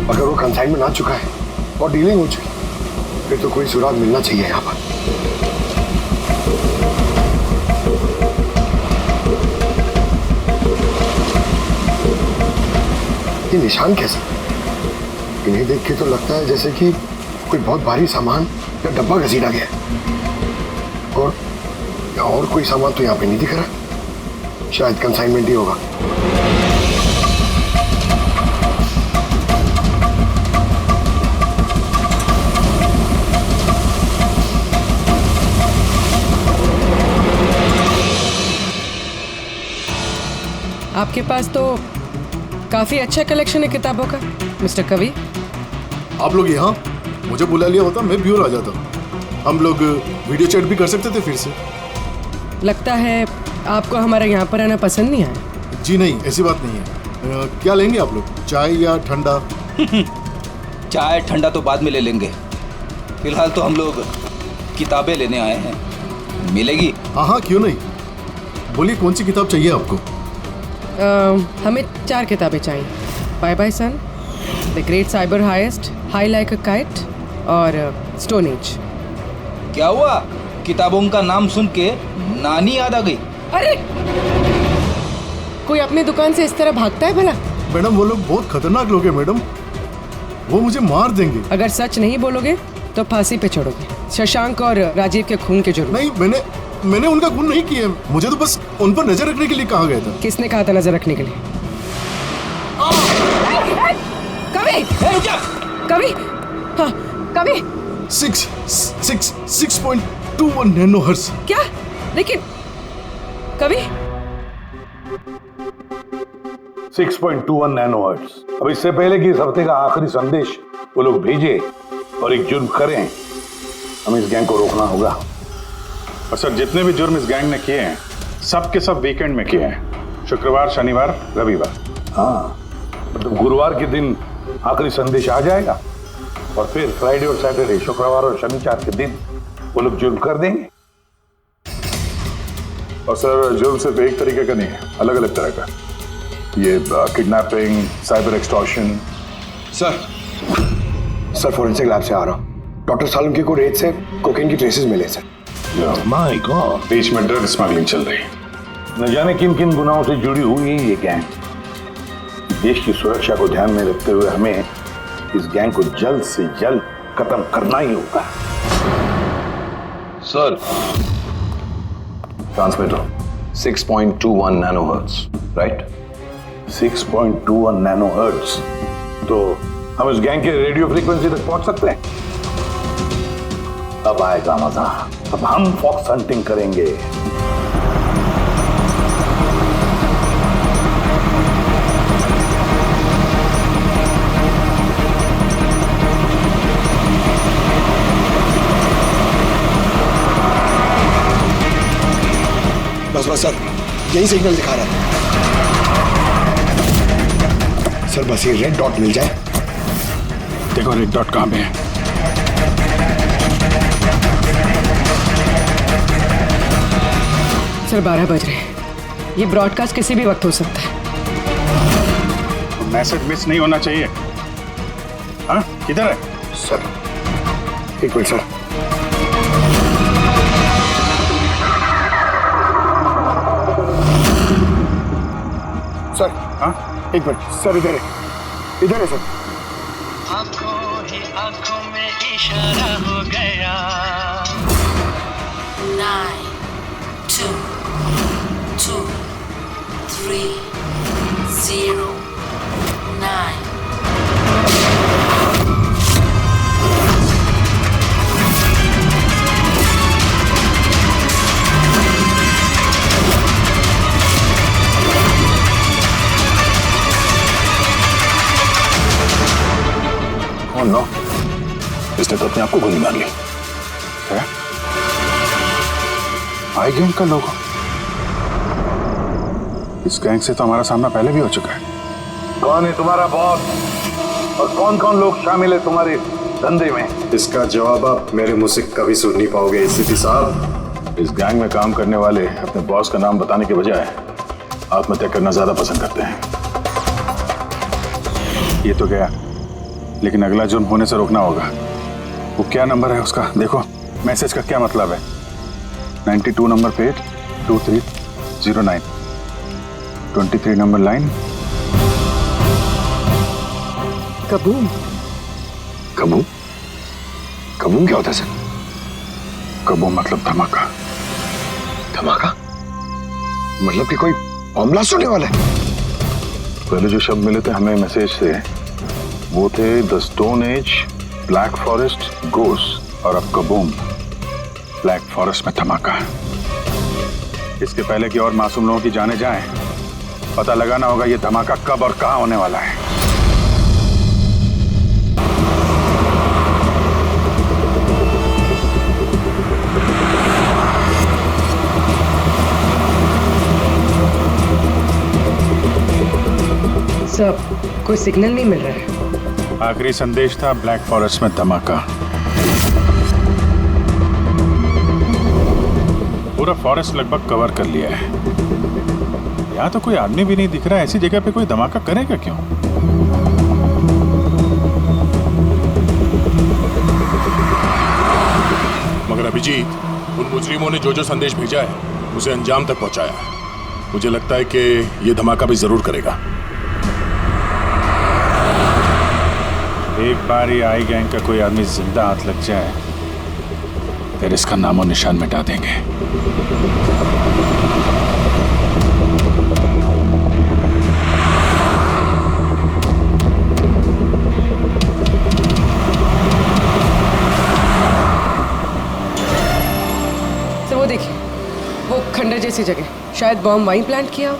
अगर वो कंसाइनमेंट आ चुका है और डीलिंग हो चुकी, फिर तो कोई सुराग मिलना चाहिए यहाँ पर। ये निशान कैसे? इन्हें देख के तो लगता है जैसे कि कोई बहुत भारी सामान या डब्बा घसीटा गया है। और कोई सामान तो यहाँ पे नहीं दिख रहा। शायद कंसाइनमेंट ही होगा। आपके पास तो काफी अच्छा कलेक्शन है किताबों का मिस्टर कवि। आप लोग यहाँ मुझे बुला लिया होता मैं भी और आ जाता। हम लोग वीडियो चैट भी कर सकते थे फिर से। लगता है आपको हमारा यहाँ पर आना पसंद नहीं आया। जी नहीं, ऐसी बात नहीं है। क्या लेंगे आप लोग, चाय या ठंडा? चाय ठंडा तो बाद में ले लेंगे, फिलहाल तो हम लोग किताबें लेने आए हैं। मिलेगी? हाँ, क्यों नहीं। बोलिए कौन सी किताब चाहिए आपको? हमें 4 किताबें चाहिए। Bye bye son, the great cyber heist, high like a kite और स्टोन एज। क्या हुआ? किताबों का नाम सुन के नानी याद आ गई? अरे कोई अपनी दुकान से इस तरह भागता है भला? मैडम वो लोग बहुत खतरनाक लोग हैं मैडम, वो मुझे मार देंगे। अगर सच नहीं बोलोगे तो फांसी पे चढ़ोगे शशांक और राजीव के खून के जुर्म। नहीं, मैंने उनका खून नहीं किया। मुझे तो बस उन पर नजर रखने के लिए कहा गया था। किसने कहा था नजर रखने के लिए? कवि, कवि, हाँ कवि। 6.21 नैनोहर्ट्ज। क्या? लेकिन कवि 6.21 नैनोहर्ट्ज। अब इससे पहले कि इस हफ्ते का आखिरी संदेश वो लोग भेजे और एक जुर्म करें, हमें इस गैंग को रोकना होगा। और सर, जितने भी जुर्म इस गैंग ने किए हैं सब के सब वीकेंड में किए हैं, शुक्रवार, शनिवार, रविवार। हाँ, मतलब गुरुवार के दिन आखिरी संदेश आ जाएगा और फिर फ्राइडे और सैटरडे, शुक्रवार और शनिवार के दिन वो लोग जुर्म कर देंगे। और सर, जुर्म सिर्फ एक तरीके का नहीं है, अलग अलग तरह का। ये kidnapping, cyber extortion. Sir forensic lab से आ रहा हूँ। डॉक्टर सालुंके को रेत से कोकेन की ट्रेसेस मिले सर। माय गॉड, बीच में ड्रग स्मगलिंग चल रही है। न जाने किन किन गुनाहों से जुड़ी हुई है ये गैंग। देश की सुरक्षा को ध्यान में रखते हुए हमें इस गैंग को जल्द से जल्द खत्म करना ही होगा। Sir, transmitter 6.21 nanohertz, right? 6.21 nanohertz. तो हम इस गैंग के रेडियो फ्रीक्वेंसी तक पहुंच सकते हैं। अब आएगा मजा। अब हम फॉक्स हंटिंग करेंगे। बस सर, यही सिग्नल दिखा रहा है सर। बस ये रेड डॉट मिल जाए। देखो रेड डॉट कहां पे है। सर 12 बज रहे हैं। ये ब्रॉडकास्ट किसी भी वक्त हो सकता है। मैसेज मिस नहीं होना चाहिए। हाँ, किधर है सर? एक मिनट सर। सर, हाँ एक मिनट सर, इधर है सर। आंखों ही आंखों में इशारा हो गया। 9, 2, 2, 3, 0, 9. Oh no, इसने तो अपने आप को गोली मार ली। है? आई गैंग का लोगो। इस गैंग से तो हमारा सामना पहले भी हो चुका है। कौन है तुम्हारा बॉस और कौन कौन लोग शामिल है तुम्हारे धंधे में? इसका जवाब आप मेरे मुंह से कभी सुन नहीं पाओगे एसीपी साहब। इस गैंग में काम करने वाले अपने बॉस का नाम बताने के बजाय आत्महत्या करना ज्यादा पसंद करते हैं। ये तो गया, लेकिन अगला जुर्म होने से रोकना होगा। वो क्या नंबर है उसका देखो। मैसेज का क्या मतलब है? 92 नंबर पे 2309, 23 number line. Kaboom. Kaboom? Kaboom क्या होता है सर? कबूम मतलब धमाका। धमाका मतलब कि कोई बम ब्लास्ट होने वाला है? पहले जो शब्द मिले थे हमें मैसेज से वो थे the stone age, black forest, ghost, और अब कबूम, ब्लैक फॉरेस्ट में धमाका। इसके पहले कि और मासूम लोगों की जाने जाएं, पता लगाना होगा ये धमाका कब और कहां होने वाला है। सब कोई सिग्नल नहीं मिल रहा है। आखिरी संदेश था ब्लैक फॉरेस्ट में धमाका। पूरा फॉरेस्ट लगभग कवर कर लिया है। यहाँ तो कोई आदमी भी नहीं दिख रहा है। ऐसी जगह पे कोई धमाका करेगा क्यों? मगर अभिजीत, उन मुजरिमों ने जो जो संदेश भेजा है उसे अंजाम तक पहुंचाया है। मुझे लगता है कि ये धमाका भी जरूर करेगा। एक बार ये आई गैंग का कोई आदमी जिंदा हाथ लग जाए फिर इसका नामो निशान मिटा देंगे। तो वो देखिए, वो खंडर जैसी जगह, शायद बॉम्ब वहीं प्लांट किया हो।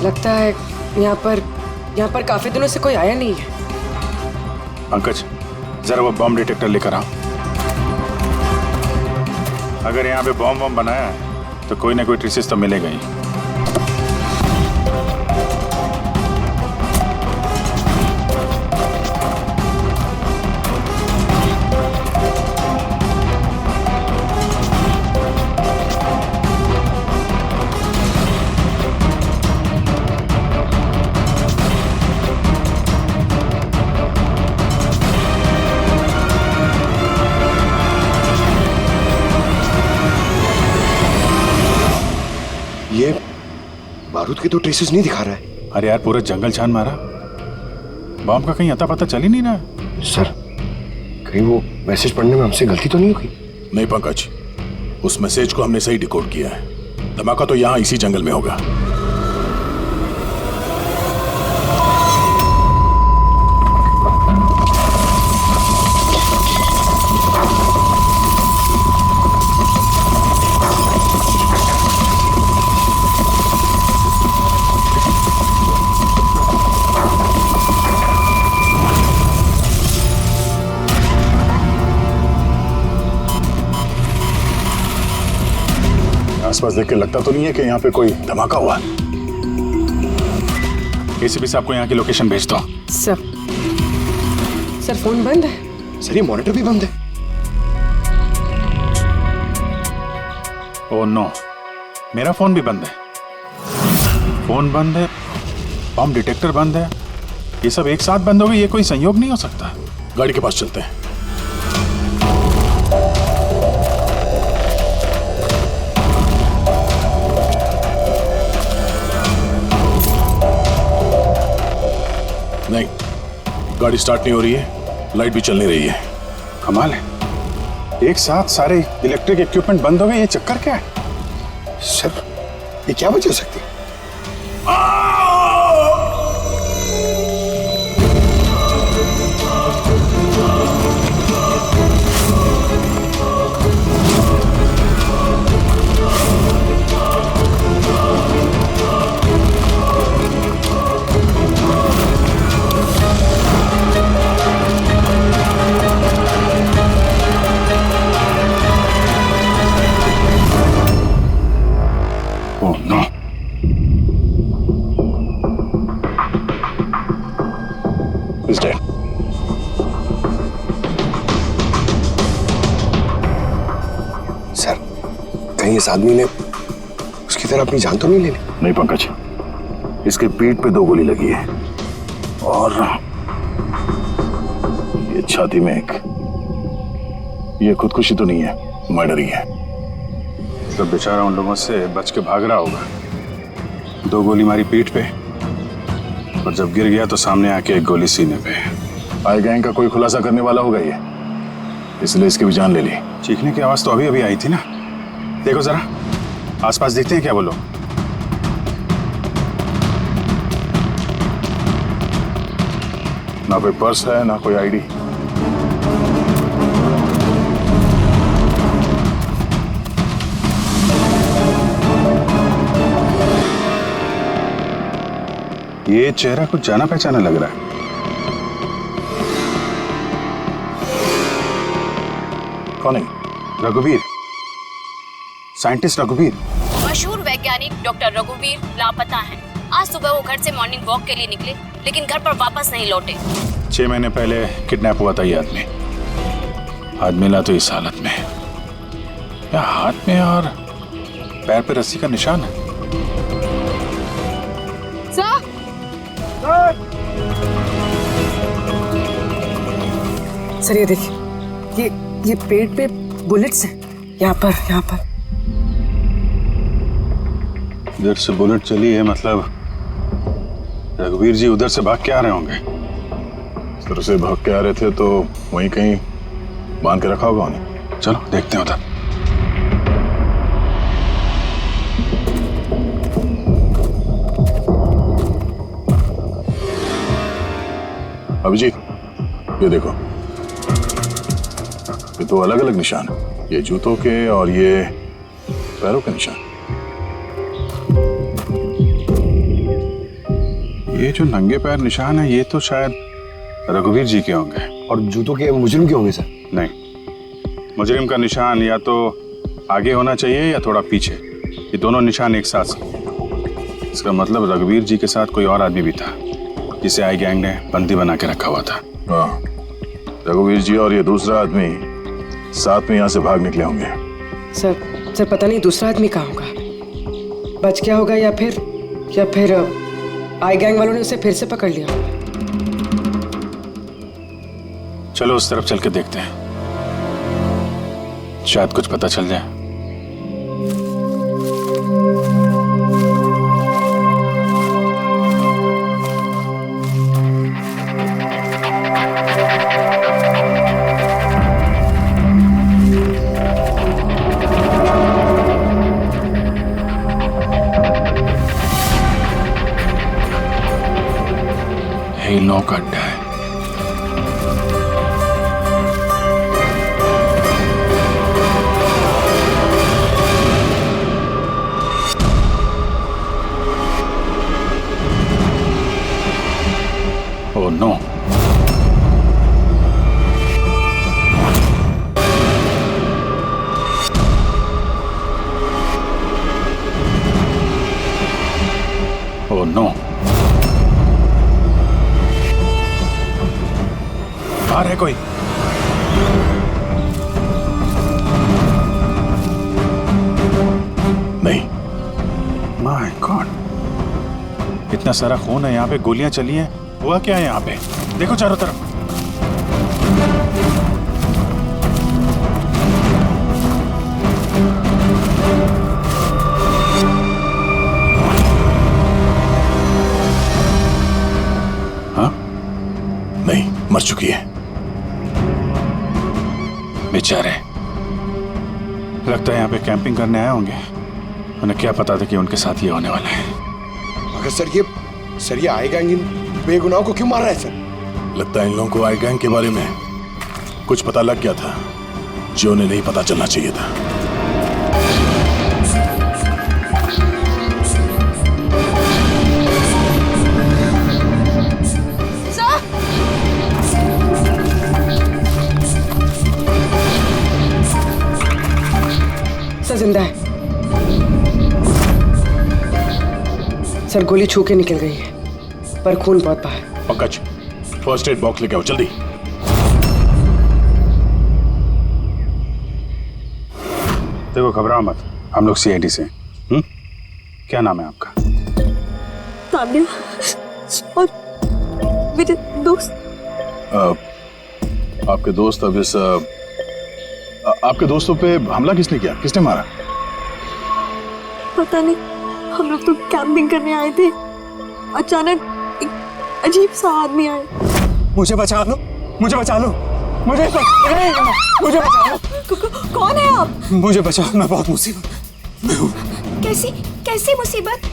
लगता है यहाँ पर काफी दिनों से कोई आया नहीं है। पंकज, जरा वो बॉम्ब डिटेक्टर लेकर आओ। अगर यहाँ पे बॉम्ब बनाया है तो कोई ना कोई ट्रेसेस तो मिलेगा ही। ये बारूद के तो ट्रेसेस नहीं दिखा रहा है। अरे यार, पूरा जंगल छान मारा, बॉम्ब का कहीं अता पता चल ही नहीं रहा। सर, कहीं वो मैसेज पढ़ने में हमसे गलती तो नहीं होगी? नहीं पंकज, उस मैसेज को हमने सही डिकोड किया है। धमाका तो यहाँ इसी जंगल में होगा। आसपास देख के लगता तो नहीं है कि यहाँ पे कोई धमाका हुआ। एसीपी साहब को यहाँ की लोकेशन भेज दो। सर फोन बंद है। सर, ये मॉनिटर भी बंद है। ओह नो, मेरा फोन भी बंद है। फोन बंद है, बॉम्ब डिटेक्टर बंद है, ये सब एक साथ बंद हो गए। ये कोई संयोग नहीं हो सकता। गाड़ी के पास चलते हैं। नहीं, गाड़ी स्टार्ट नहीं हो रही है, लाइट भी चल नहीं रही है। कमाल है, एक साथ सारे इलेक्ट्रिक इक्विपमेंट बंद हो गए। ये चक्कर क्या है? सर, ये क्या वजह हो सकती है? इस आदमी ने उसकी तरह अपनी जान तो नहीं ले ली? नहीं पंकज, इसके पीठ पे 2 गोली लगी है और ये छाती में एक। ये खुदकुशी तो नहीं है, मर्डर ही है। तो बेचारा उन लोगों से बच के भाग रहा होगा। 2 गोली मारी पीठ पे और जब गिर गया तो सामने आके 1 गोली सीने पे। आई गैंग का कोई खुलासा करने वाला होगा ये? इसलिए इसकी भी जान ले ली। चीखने की आवाज तो अभी अभी आई थी ना। देखो जरा आसपास दिखते हैं क्या वो लोग? ना कोई पर्स है ना कोई आईडी। ये चेहरा कुछ जाना पहचाना लग रहा है। कौन है? रघुवीर, साइंटिस्ट रघुवीर। मशहूर वैज्ञानिक डॉक्टर रघुवीर लापता हैं। आज सुबह वो घर से मॉर्निंग वॉक के लिए निकले, लेकिन घर पर वापस नहीं लौटे। 6 महीने पहले किडनैप हुआ था ये आदमी। आज मिला तो इस हालत में। क्या हाथ में और पैर पे रस्सी का निशान है? सर ये देखिए, ये पेट पे बुलेट्स हैं। यहाँ पर इधर से बुलेट चली है, मतलब रघुवीर जी उधर से भाग के आ रहे होंगे। इस तरह से भाग के आ रहे थे तो वहीं कहीं बांध के रखा होगा उन्हें। चलो देखते हैं उधर। अभिजीत, ये देखो, ये तो अलग अलग निशान है। ये जूतों के और ये पैरों के निशान। ये जो नंगे पैर निशान है ये तो शायद रघुवीर जी के होंगे। और जूतों के मुजरिम के होंगे सर? नहीं, मुजरिम का निशान या तो आगे होना चाहिए या थोड़ा पीछे। ये दोनों निशान एक साथ। इसका मतलब रघुवीर जी के साथ कोई और आदमी भी था जिसे आई गैंग ने बंदी बना के रखा हुआ था। हाँ, रघुवीर जी और ये दूसरा आदमी साथ में यहाँ से भाग निकले होंगे। सर पता नहीं दूसरा आदमी कहाँ होगा, बच गया होगा या फिर आई गैंग वालों ने उसे फिर से पकड़ लिया। चलो उस तरफ चल के देखते हैं, शायद कुछ पता चल जाए। हिलों का अड्डा है। ओह नो, ओह नो, बाहर है कोई? नहीं। माय गॉड, इतना सारा खून है यहाँ पे, गोलियां चली हैं। हुआ क्या है यहाँ पे? देखो चारों तरफ। हाँ? नहीं, मर चुकी है। बेचारे, लगता है यहाँ पे कैंपिंग करने आए होंगे। उन्हें क्या पता था कि उनके साथ ये होने वाला है। मगर सर ये आई गैंग इन बेगुनाहों को क्यों मार रहा है सर? लगता है इन लोगों को आई गैंग के बारे में कुछ पता लग गया था जो उन्हें नहीं पता चलना चाहिए था। सर जिंदा है। सर गोली छू के निकल गई है, पर खून बहुत बाहर। पंकज, फर्स्ट एड बॉक्स लेके आओ जल्दी। देखो घबराओ मत, हम लोग सीआईडी से। क्या नाम है आपका? तान्या और मेरे दोस्त। आपके दोस्त अब इस आपके दोस्तों पे हमला किसने किया? किसने मारा? पता नहीं, हम लोग तो कैंपिंग करने आए थे, अचानक एक अजीब सा आदमी आया। मुझे बचा लो, मुझे बचा लो, मुझे बचाओ। कौन है आप? मुझे बचाओ, मैं बहुत मुसीबत में हूँ। कैसी कैसी मुसीबत?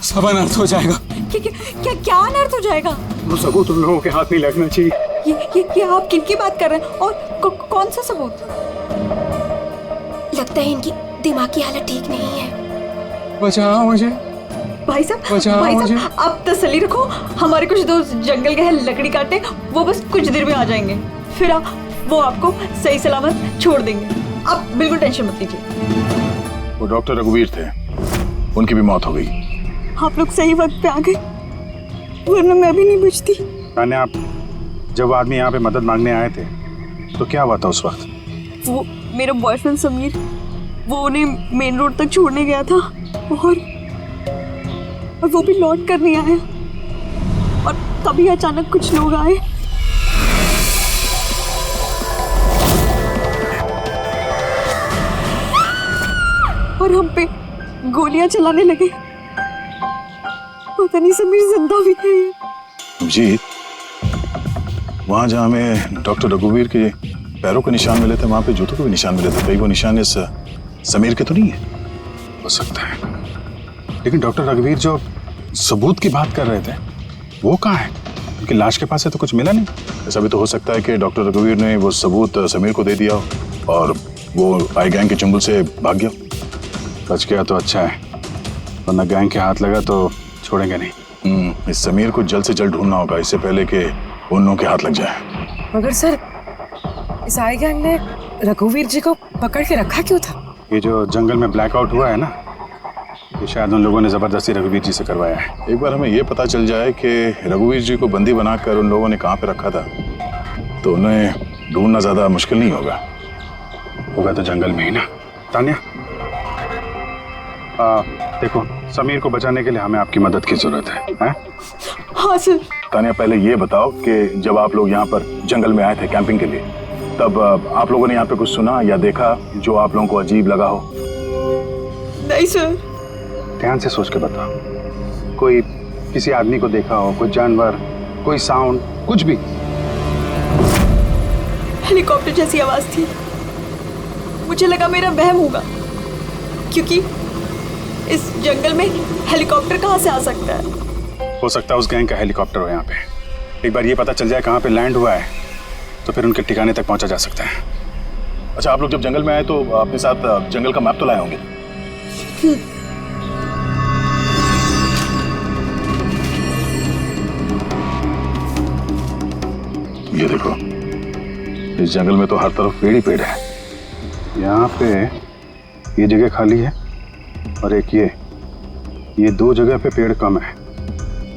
सब अनर्थ हो जाएगा। क्या अनर्थ हो जाएगा? वो सबूत उन लोगों के हाथ नहीं लगना चाहिए। ये आप किनकी बात कर रहे हैं और कौन सा सबूत? लगता है इनकी दिमाग की हालत ठीक नहीं है। बचाओ मुझे। भाई साहब आप तसल्ली रखो, हमारे कुछ दोस्त जंगल गए लकड़ी काटने, वो बस कुछ देर में आ जाएंगे, फिर वो आपको सही सलामत छोड़ देंगे। आप बिल्कुल टेंशन मत लीजिए। वो डॉक्टर रघुवीर थे, उनकी भी मौत हो गई। आप लोग सही वक्त पे आ गए, वरना मैं भी नहीं बचती। तान्या, आप जब आदमी यहाँ पे मदद मांगने आए थे तो क्या हुआ था उस वक्त? वो मेरा बॉयफ्रेंड समीर, वो उन्हें मेन रोड तक छोड़ने गया था और वो भी लौट कर नहीं आया, और तभी अचानक कुछ लोग आए। और हम पे गोलियां चलाने लगे। पता नहीं समीर जिंदा भी है। जी, वहां जहां हमें डॉक्टर रघुवीर के पैरों के निशान मिले थे, वहां पे जूतों के भी निशान मिले थे। कहीं वो निशान इस समीर के तो नहीं है? हो सकता है, लेकिन डॉक्टर रघुवीर जो सबूत की बात कर रहे थे वो कहाँ है? उनकी लाश के पास से तो कुछ मिला नहीं। ऐसा भी तो हो सकता है कि डॉक्टर रघुवीर ने वो सबूत समीर को दे दिया हो और वो आई गैंग के चुंगल से भाग गया। बच गया तो अच्छा है, वरना गैंग के हाथ लगा तो छोड़ेंगे नहीं। इस समीर को जल्द से जल्द ढूंढना होगा, इससे पहले कि उन लोगों के हाथ लग जाए। मगर सर, इस आई गैंग ने रघुवीर जी को पकड़ के रखा क्यों था? ये जो जंगल में ब्लैकआउट हुआ है ना, ये शायद उन लोगों ने जबरदस्ती रघुवीर जी से करवाया है। एक बार हमें ये पता चल जाए कि रघुवीर जी को बंदी बनाकर उन लोगों ने कहाँ पे रखा था, तो उन्हें ढूंढना ज्यादा मुश्किल नहीं होगा। होगा तो जंगल में ही ना। तान्या, देखो, समीर को बचाने के लिए हमें आपकी मदद की जरूरत है। हाँ सर। तान्या, पहले ये बताओ कि जब आप लोग यहाँ पर जंगल में आए थे कैंपिंग के लिए, तब आप लोगों ने यहाँ पे कुछ सुना या देखा जो आप लोगों को अजीब लगा हो? नहीं सर। ध्यान से सोच के बताओ। कोई किसी आदमी को देखा हो, कोई जानवर, कोई साउंड, कुछ भी? हेलीकॉप्टर जैसी आवाज थी, मुझे लगा मेरा वहम होगा, क्योंकि इस जंगल में हेलीकॉप्टर कहाँ से आ सकता है? हो सकता है उस गैंग का हेलीकॉप्टर हो यहाँ पे। एक बार ये पता चल जाए कहाँ पे लैंड हुआ है तो फिर उनके ठिकाने तक पहुंचा जा सकता है। अच्छा, आप लोग जब जंगल में आए तो अपने साथ जंगल का मैप तो लाए होंगे? ये देखो, इस जंगल में तो हर तरफ पेड़ ही पेड़ है। यहाँ पे ये जगह खाली है और एक ये दो जगह पे पेड़ कम है,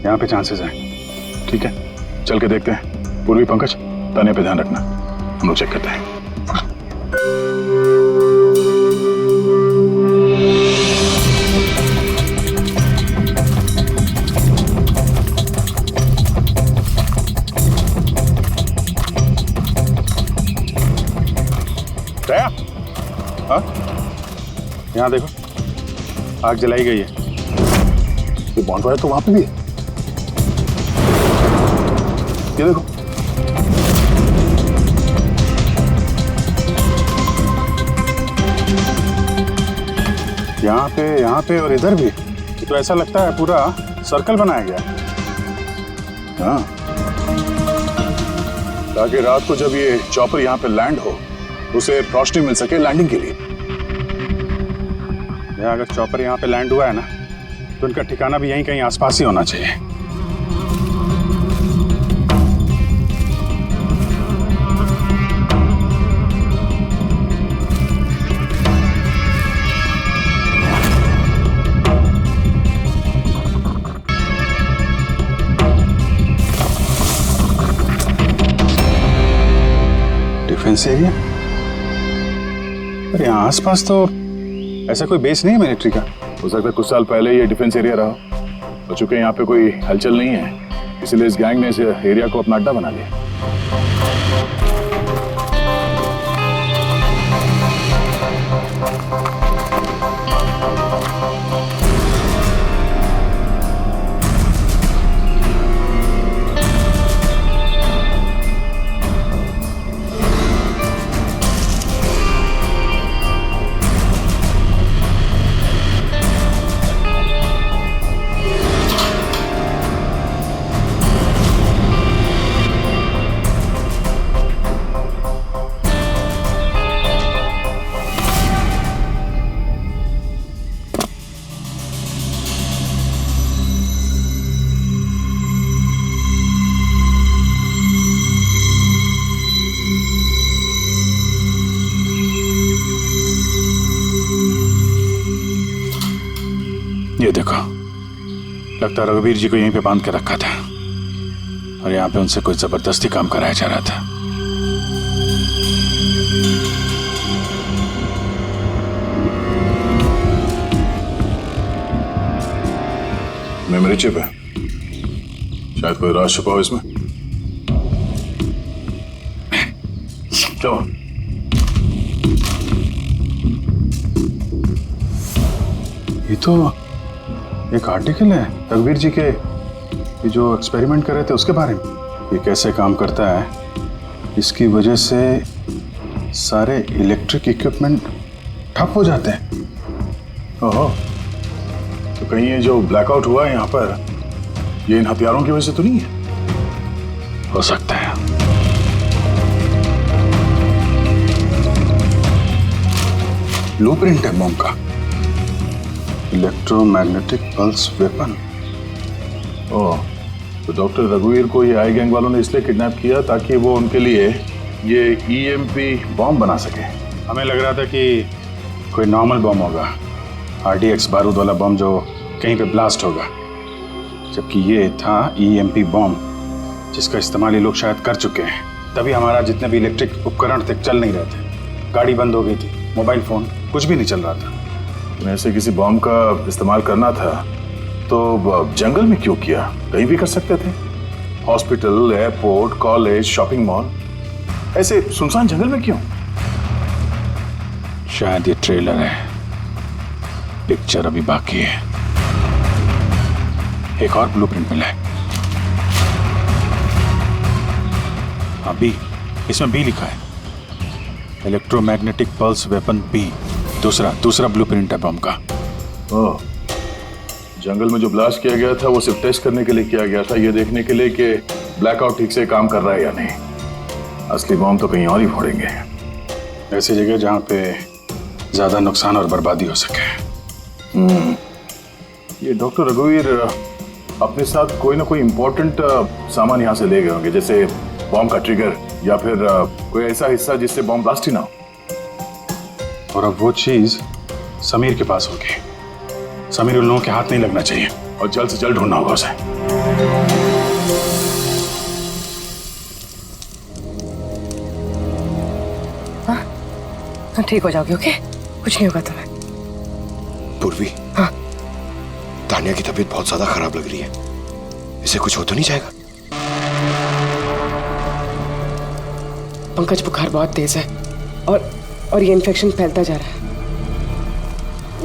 यहाँ पे चांसेस हैं। ठीक है, चल के देखते हैं। पूर्वी पंकज, तान्या पे ध्यान रखना, हम लोग चेक करते हैं। दया, हाँ, यहाँ देखो, आग जलाई गई है। ये बॉन्डफायर तो वहां पे भी है। ये देखो, यहाँ पे और इधर भी। तो ऐसा लगता है पूरा सर्कल बनाया गया। हाँ, ताकि रात को जब ये चॉपर यहाँ पे लैंड हो, उसे रोशनी मिल सके लैंडिंग के लिए। अगर चॉपर यहाँ पे लैंड हुआ है ना, तो उनका ठिकाना भी यहीं कहीं आसपास ही होना चाहिए। Defence area? अरे यहाँ आसपास तो ऐसा कोई बेस नहीं है मिलिट्री का। हो सकता है कुछ साल पहले ये डिफेंस एरिया रहा, और चूंकि यहाँ पे कोई हलचल नहीं है, इसलिए इस गैंग ने इस एरिया को अपना अड्डा बना लिया। लगता है रघुवीर जी को यहीं पे बांध के रखा था और यहाँ पे उनसे कोई जबरदस्ती काम कराया जा रहा था। मेमोरी चिप है, शायद कोई राज छुपा हो इसमें। क्या हुआ? ये तो एक आर्टिकल है रघुवीर जी के, ये जो एक्सपेरिमेंट कर रहे थे उसके बारे में। ये कैसे काम करता है, इसकी वजह से सारे इलेक्ट्रिक इक्विपमेंट ठप हो जाते हैं। ओहो, तो कहीं ये जो ब्लैकआउट हुआ है यहाँ पर, ये इन हथियारों की वजह से तो नहीं है? हो सकता है। ब्लूप्रिंट है बम का, इलेक्ट्रोमैग्नेटिक पल्स वेपन। ओह, तो डॉक्टर रघुवीर को ये आई गैंग वालों ने इसलिए किडनैप किया ताकि वो उनके लिए ये ईएमपी बॉम्ब बना सके। हमें लग रहा था कि कोई नॉर्मल बम होगा, आरडीएक्स बारूद वाला बम जो कहीं पे ब्लास्ट होगा, जबकि ये था ईएमपी बॉम्ब जिसका इस्तेमाल ये लोग शायद कर चुके हैं। तभी हमारा जितने भी इलेक्ट्रिक उपकरण थे चल नहीं रहे थे, गाड़ी बंद हो गई थी, मोबाइल फोन कुछ भी नहीं चल रहा था। ऐसे किसी बॉम्ब का इस्तेमाल करना था तो जंगल में क्यों किया? कहीं भी कर सकते थे, hospital, airport, college, shopping mall, ऐसे सुनसान जंगल में क्यों? शायद ये ट्रेलर है, पिक्चर अभी बाकी है। एक और ब्लूप्रिंट मिला है। हाँ, बी, इसमें बी लिखा है, इलेक्ट्रोमैग्नेटिक पल्स वेपन बी। दूसरा ब्लूप्रिंट है बम का। ओह, जंगल में जो ब्लास्ट किया गया था वो सिर्फ टेस्ट करने के लिए किया गया था, ये देखने के लिए कि ब्लैकआउट ठीक से काम कर रहा है या नहीं। असली बम तो कहीं और ही फोड़ेंगे, ऐसी जगह जहां पे ज्यादा नुकसान और बर्बादी हो सके। ये डॉक्टर रघुवीर अपने साथ कोई ना कोई इंपॉर्टेंट सामान यहाँ से ले गए होंगे, जैसे बॉम्ब का ट्रिगर या फिर कोई ऐसा हिस्सा जिससे बॉम्ब ब्लास्ट ही ना हो। और अब वो चीज समीर के पास होगी। समीर उन लोगों के हाथ नहीं लगना चाहिए और जल्द से जल्द ढूंढना होगा उसे। हाँ, ठीक हो जाओगे, ओके? कुछ नहीं होगा तुम्हें। पूर्वी, हाँ, तानिया की तबीयत बहुत ज्यादा खराब लग रही है, इसे कुछ हो तो नहीं जाएगा? पंकज, बुखार बहुत तेज है और ये इन्फेक्शन फैलता जा रहा है।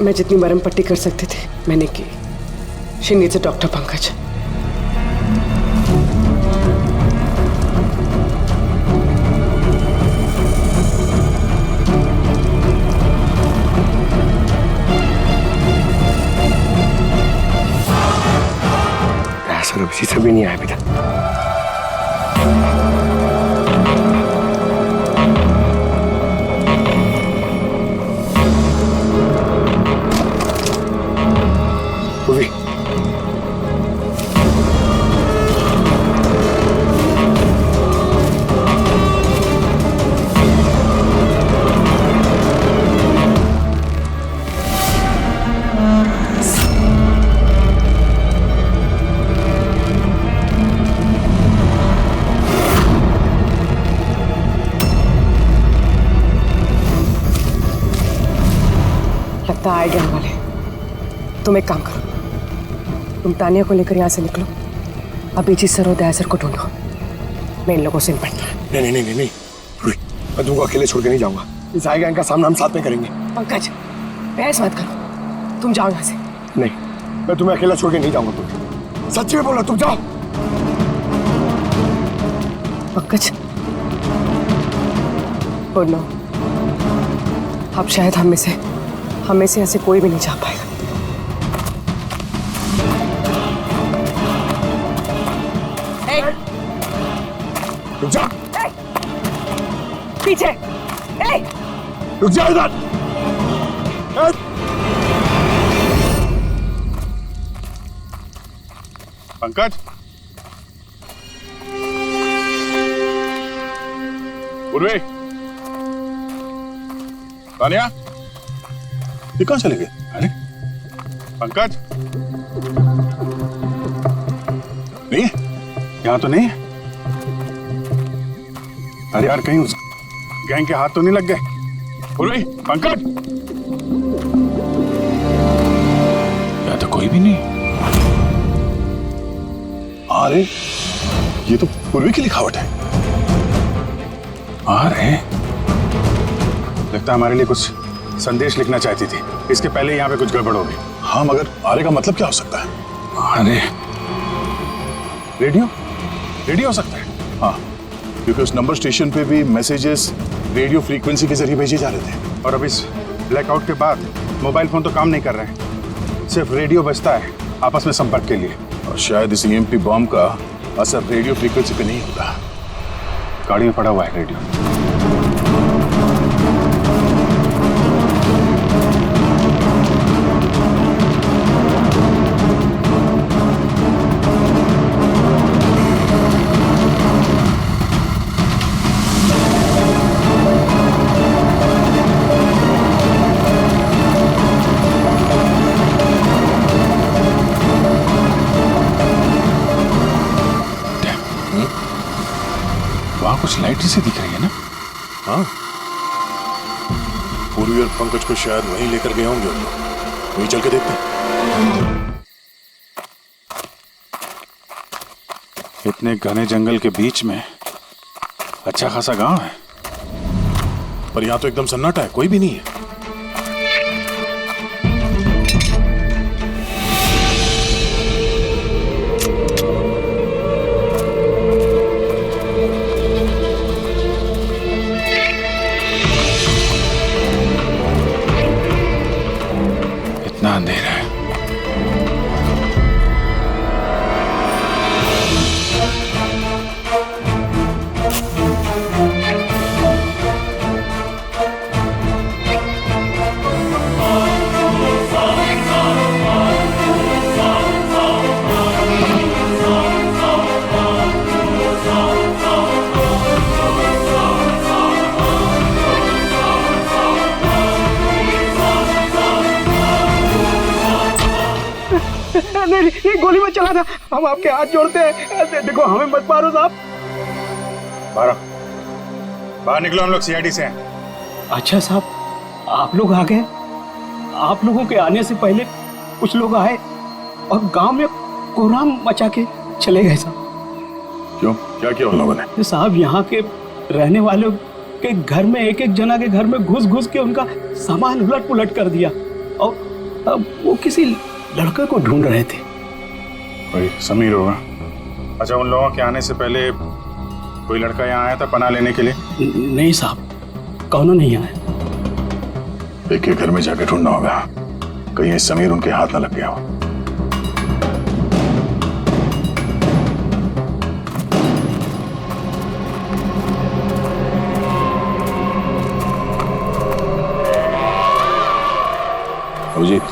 मैं जितनी मरहम पट्टी कर सकती थी मैंने की। She needs a doctor, Pankaj. ऐसा किसी से भी नहीं आया बेटा। आए गैंग वाले, तुम एक काम करो, तुम तानिया को लेकर यहाँ से निकलो, अभिजीत सर और दया सर को ढूंढो। मैं इन लोगों से निपटना है। नहीं, मैं तुमको अकेले छोड़ के नहीं जाऊंगा। इस आई गैंग का सामना हम साथ में करेंगे। पंकज, बहस मत करो, तुम जाओ यहाँ से। नहीं, मैं तुम्हें अकेला छोड़ के नहीं जाऊंगा। तुम सच्ची में बोलो, तुम जाओ। पंकज, और नो, अब शायद हमें से ऐसे कोई भी नहीं जा पाएगा। रुक जा। पीछे। रुक जा इधर। पंकज, उर्वे, तानिया, ये कहाँ चले गए? अरे पंकज, नहीं है? यहाँ तो नहीं है। अरे यार कहीं उस गैंग के हाथ तो नहीं लग गए? पूर्वी, पंकज, यहाँ तो कोई भी नहीं। अरे ये तो पूर्वी की लिखावट है। अरे लगता है हमारे लिए कुछ संदेश लिखना चाहती थी। इसके पहले यहाँ पे कुछ गड़बड़ हो गई। हाँ मगर आरे का मतलब क्या हो सकता है? अरे रेडियो, रेडियो हो सकता है। हाँ, क्योंकि उस नंबर स्टेशन पे भी मैसेजेस रेडियो फ्रीक्वेंसी के जरिए भेजे जा रहे थे। और अब इस ब्लैकआउट के बाद मोबाइल फोन तो काम नहीं कर रहे हैं, सिर्फ रेडियो बजता है आपस में संपर्क के लिए। और शायद इस EMP बॉम्ब का असर रेडियो फ्रीक्वेंसी पे नहीं होता। गाड़ी में पड़ा हुआ है रेडियो। वहां कुछ लाइट से दिख रही है ना? हाँ, पूर्वी और पंकज को शायद वहीं लेकर गए होंगे। वहीं चल के देखते हैं। इतने घने जंगल के बीच में अच्छा खासा गांव है, पर यहाँ तो एकदम सन्नाटा है, कोई भी नहीं है। इतना अंधेरा है। नहीं, ये गोली मत चलाना, हम आपके हाथ जोड़ते हैं। देखो हमें मत मारो साहब। बाहर निकलो, हम लोग CID से हैं। अच्छा साहब, आप लोग आ गए। आप लोगों के आने से पहले कुछ लोग आए और गांव में कोहराम मचा के चले गए साहब। क्यों, क्या किया उन लोगों ने? साहब यहाँ के रहने वालों के घर में एक एक जना के घर में घुस घुस के उनका सामान उलट पुलट कर दिया और अब वो किसी लड़के को ढूंढ रहे थे। कोई समीर होगा। अच्छा, उन लोगों के आने से पहले कोई लड़का यहाँ आया था पनाह लेने के लिए? नहीं साहब, कौनो नहीं आया। एक एक घर में जाके ढूंढना होगा, कहीं समीर उनके हाथ न लग गया हो। अभिजीत,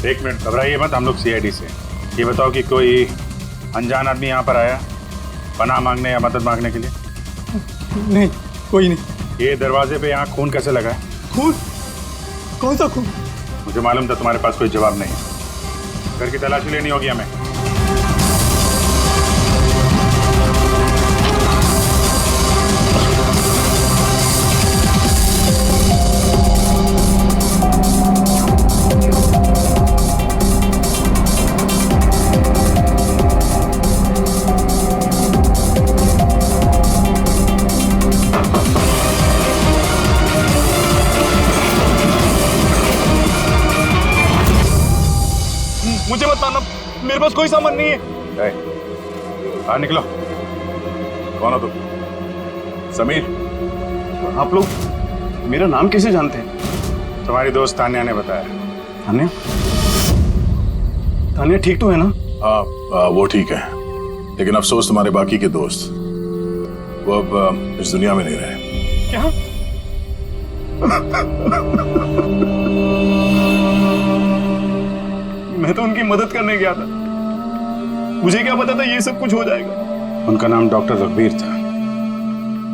एक मिनट घबराइए मत, हम लोग CID से। ये बताओ कि कोई अनजान आदमी यहाँ पर आया पनाह मांगने या मदद मांगने के लिए? नहीं, कोई नहीं। ये दरवाजे पे यहाँ खून कैसे लगा है? खून? कौन सा खून? मुझे मालूम था तुम्हारे पास कोई जवाब नहीं है। घर की तलाशी लेनी होगी हमें। मुझे मत मारना, मेरे पास कोई सामान नहीं है। बाहर निकलो। कौन हो तुम? समीर? आप लोग मेरा नाम कैसे जानते हैं? तुम्हारी दोस्त तान्या ने बताया। तान्या? तान्या ठीक तो है ना? हाँ, वो ठीक है, लेकिन अफसोस तुम्हारे बाकी के दोस्त वो अब इस दुनिया में नहीं रहे। क्या? मैं तो उनकी मदद करने गया था। मुझे क्या पता था ये सब कुछ हो जाएगा। उनका नाम डॉक्टर रघुवीर था,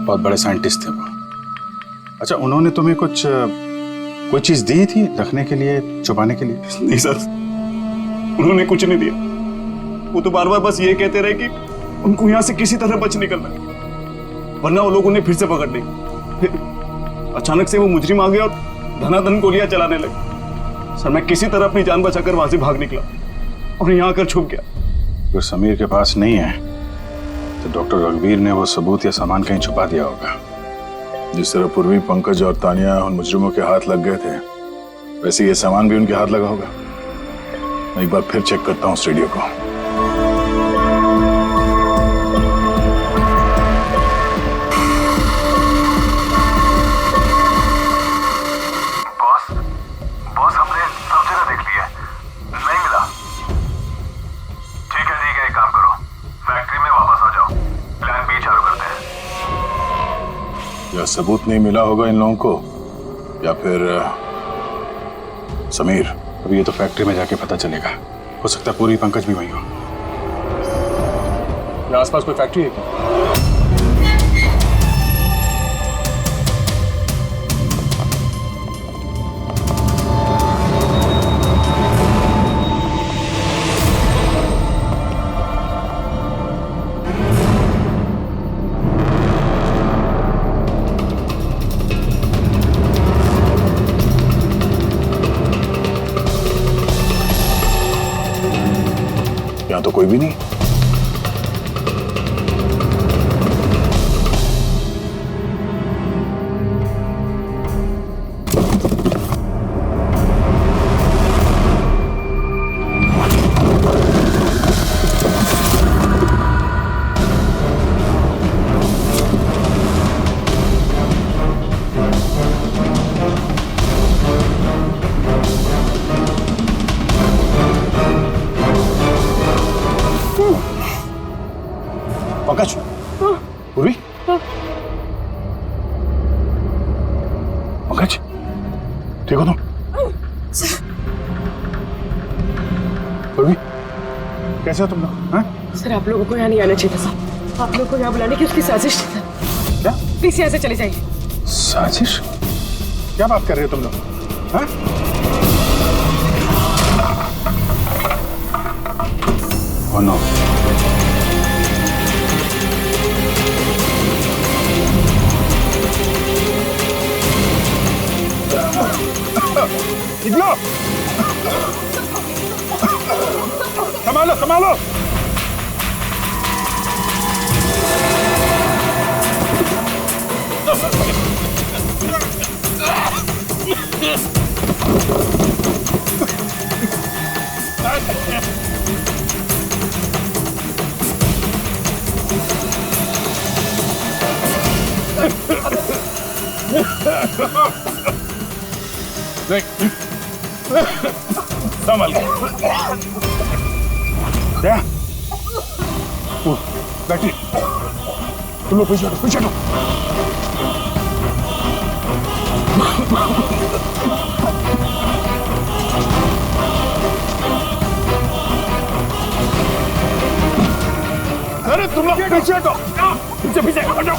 बहुत बड़े साइंटिस्ट थे वो। अच्छा, उन्होंने तुम्हें कोई चीज दी थी रखने के लिए, छुपाने के लिए? नहीं सर, उन्होंने कुछ नहीं दिया। वो तो बार बार बस ये कहते रहे कि उनको यहाँ से किसी तरह बच निकलना है, वरना वो लोग उन्हें फिर से पकड़ लेंगे। फिर अचानक से वो मुजरिम आ गया और धनाधन गोलियां चलाने लगे। सर, मैं किसी तरह अपनी जान बचाकर वहां से भाग निकला और यहाँ आकर छुप गया। अगर समीर के पास नहीं है तो डॉक्टर रघुवीर ने वो सबूत या सामान कहीं छुपा दिया होगा। जिस तरह पूर्वी, पंकज और तानिया उन मुजरिमों के हाथ लग गए थे, वैसे ये सामान भी उनके हाथ लगा होगा। मैं एक बार फिर चेक करता हूँ उस रेडियो को। बॉस, हमने सब जगह देख लिया, नहीं मिला। ठीक है, एक काम करो, फैक्ट्री में वापस आ जाओ, प्लान बी चालू करते हैं। या सबूत नहीं मिला होगा इन लोगों को, या फिर समीर। अभी ये तो फैक्ट्री में जाके पता चलेगा। हो सकता है पूरी, पंकज भी वहीं हो। आसपास कोई फैक्ट्री है क्या? यहाँ तो कोई भी नहीं। पंकज, पूर्वी, पंकज, ठीक हो तुम? पूर्वी, कैसे हो तुम लोग? सर, आप लोगों को यहाँ नहीं आना चाहिए था। आप लोगों को यहाँ बुलाने की उसकी साजिश थी सर। क्या? प्लीज यहाँ से चले जाइए। साजिश? क्या बात कर रहे हो तुम लोग? Oh no. निकलो! संभालो, संभालो! संभल के बैठी। तुम लोग पीछे हटो, पीछे हटो। अरे तुम लोग पीछे हटो, पीछे पीछे हटो,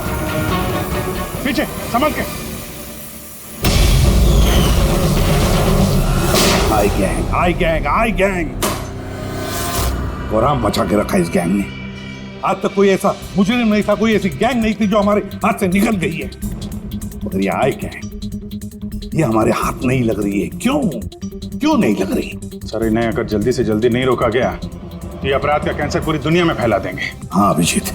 पीछे संभल के। I gang, I gang, I gang. गोराम बचा के रखा इस गैंग ने। आज तक कोई ऐसा मुजरिम नहीं था, कोई ऐसी गैंग नहीं थी जो हमारे हाथ से निकल गई है। मगर ये आई गैंग, ये हमारे हाथ नहीं लग रही है। क्यों नहीं लग रही? सर, इन्हें अगर जल्दी से जल्दी नहीं रोका गया तो ये अपराध का कैंसर पूरी दुनिया में फैला देंगे। हाँ अभिजीत,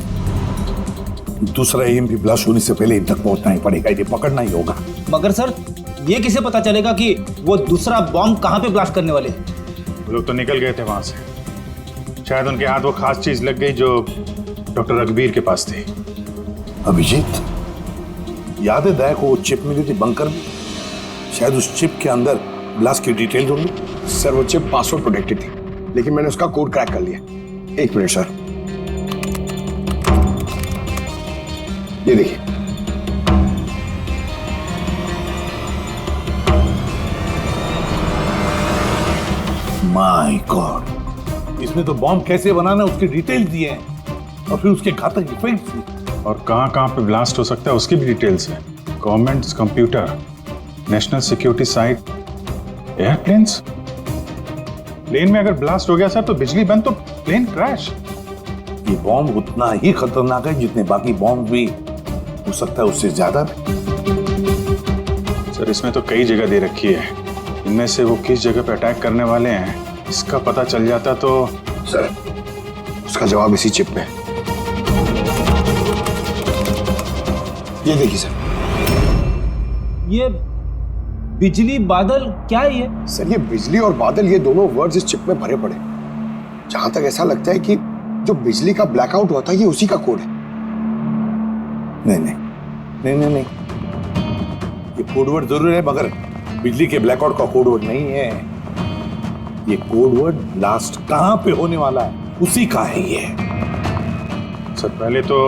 दूसरा एम भी ब्लास्ट होने से पहले इन तक पहुंचना ही पड़ेगा, इन्हें पकड़ना ही होगा। मगर सर, ये किसे पता चलेगा कि वो दूसरा बॉम्ब कहाँ पे ब्लास्ट करने वाले? वो लोग तो निकल गए थे वहां से। शायद उनके हाथ वो खास चीज लग गई जो डॉक्टर रघुवीर के पास थी। अभिजीत, याद है दया को वो चिप मिली थी बंकर में? शायद उस चिप के अंदर ब्लास्ट की डिटेल होंगी। सर, वो चिप पासवर्ड प्रोटेक्टेड थी, लेकिन मैंने उसका कोड क्रैक कर लिया। एक मिनट सर, ये देखिए। माय गॉड, इसमें तो बॉम्ब कैसे बनाना उसकी डिटेल दिए हैं और फिर उसके घातक इफेक्ट्स भी। और कहाँ पे ब्लास्ट हो सकता है उसकी भी डिटेल्स है। Government computer, national security site, airplanes. Plane में अगर ब्लास्ट हो गया सर तो बिजली बंद तो प्लेन क्रैश। ये बॉम्ब उतना ही खतरनाक है जितने बाकी बॉम्ब भी हो सकता है, उससे ज्यादा भी। सर इसमें तो कई जगह दे रखी है, इनमें से वो किस जगह पे अटैक करने वाले हैं इसका पता चल जाता तो। सर उसका जवाब इसी चिप में। ये देखिए सर, ये बिजली बादल क्या है ये? सर ये बिजली और बादल, ये दोनों वर्ड्स इस चिप में भरे पड़े। जहां तक ऐसा लगता है कि जो बिजली का ब्लैकआउट होता है ये उसी का कोड है। नहीं नहीं नहीं नहीं नहीं, ये कोडवर्ड जरूर है मगर बिजली के ब्लैकआउट का कोडवर्ड नहीं है। ये कोडवर्ड ब्लास्ट कहां पे होने वाला है उसी का है ये। सर पहले तो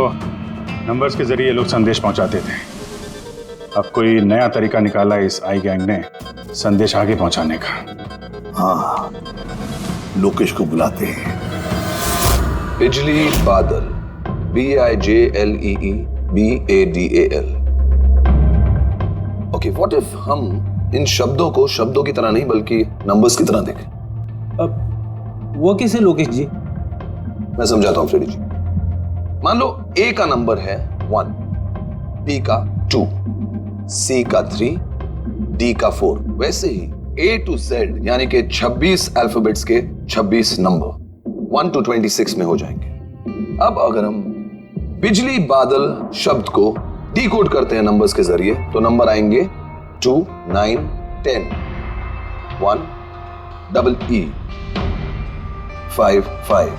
नंबर्स के जरिए लोग संदेश पहुंचाते थे, अब कोई नया तरीका निकाला इस आई गैंग ने संदेश आगे पहुंचाने का। हाँ, लोकेश को बुलाते हैं। बिजली बादल, BIJLEEBADAL। ओके, व्हाट इफ हम इन शब्दों को शब्दों की तरह नहीं बल्कि नंबर्स की तरह देखें? अब वो कैसे लोकेश जी? मैं समझाता हूं फ्रेडी जी। मान लो A का नंबर है 1, B का 2, C का 3, D का 4। वैसे ही A to Z यानी कि 26 अल्फाबेट्स के 26 नंबर 1 to 26 में हो जाएंगे। अब अगर हम बिजली बादल शब्द को डिकोड करते हैं नंबर्स के जरिए तो नंबर आएंगे 2, 9, 10, 1, EE, 5, 5,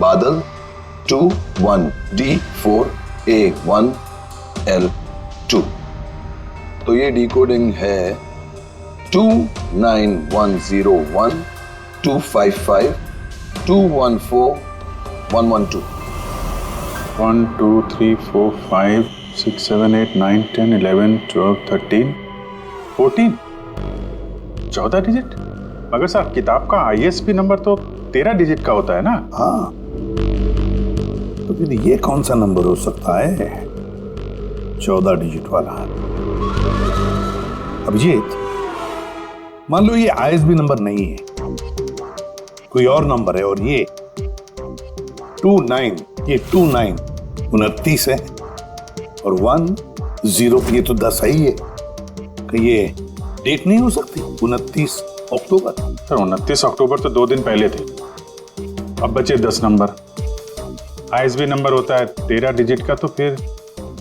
बादल 2, 1, D, 4, A, 1, L, 2। तो ये डिकोडिंग है 2, 9, 1, 0, 1, 2, 5, 5, 2, 1, 4, 1, 1, 2। 1, 2, 3, 4, 5, 6, 7, 8, 9, 10, 11, 12, 13, 14, 14 डिजिट। मगर सर किताब का ISB नंबर तो 13 डिजिट का होता है ना? हाँ, तो फिर ये कौन सा नंबर हो सकता है 14 डिजिट वाला? अभिजीत, मान लो ये ISB नंबर नहीं है, कोई और नंबर है और ये 29, ये 29 29 है और 1 0, ये तो 10 ही है। कि ये डेट नहीं हो सकती 29 अक्टूबर? सर 29 अक्टूबर तो 2 दिन पहले थे, अब बचे 10 नंबर। ISB नंबर होता है 13 डिजिट का, तो फिर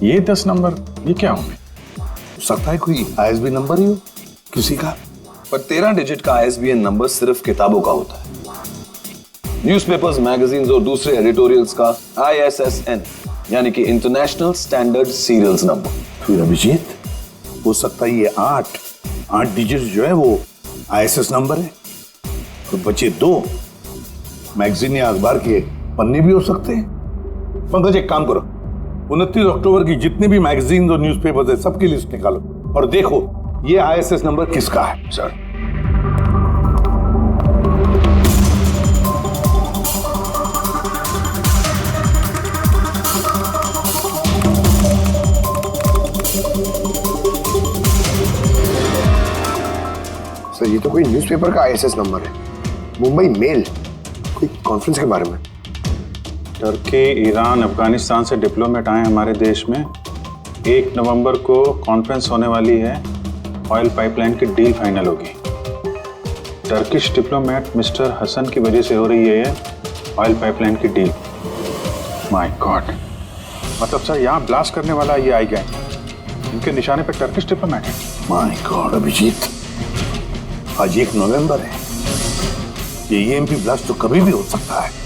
ये 10 नंबर ये क्या होंगे? हो सकता है कोई ISB नंबर ही हो किसी का। पर 13 डिजिट का ISBN नंबर सिर्फ किताबों का होता है। न्यूज़पेपर्स, मैगजीन्स और दूसरे एडिटोरियल्स का ISSN यानी कि इंटरनेशनल स्टैंडर्ड सीरियल्स नंबर। फिर अभिजीत हो सकता है ये 8 डिजिट जो है वो ISS नंबर है, तो बचे 2 मैगजीन या अखबार के पन्ने भी हो सकते हैं। पंकज एक काम करो, 29 अक्टूबर की जितने भी मैगजीन और न्यूज़पेपर्स है सबकी लिस्ट निकालो और देखो ये ISS नंबर किसका है। सर सर ये तो कोई न्यूज़पेपर का ISS नंबर है, मुंबई मेल, कोई कॉन्फ्रेंस के बारे में। टर्की, ईरान, अफगानिस्तान से डिप्लोमेट आए हमारे देश में। 1 नवंबर को कॉन्फ्रेंस होने वाली है, ऑयल पाइपलाइन की डील फाइनल होगी। टर्किश डिप्लोमेट मिस्टर हसन की वजह से हो रही है ये ऑयल पाइपलाइन की डील। माय गॉड, मतलब सर यहाँ ब्लास्ट करने वाला ये आई गैंग, इनके निशाने पे टर्किश डिप्लोमेट है। माय गॉड अभिजीत, आज 1 नवंबर है, ये EMP ब्लास्ट तो कभी भी हो सकता है।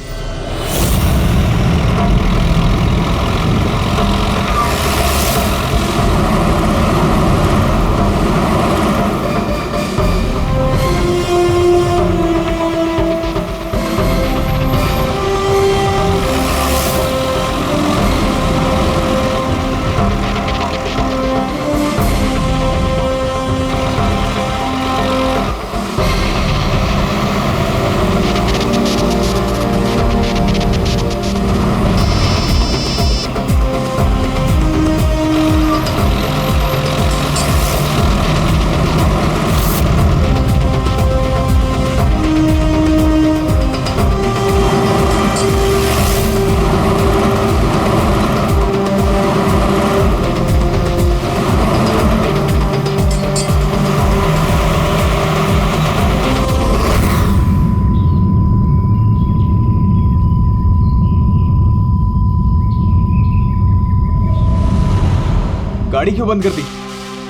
गाड़ी क्यों बंद कर दी?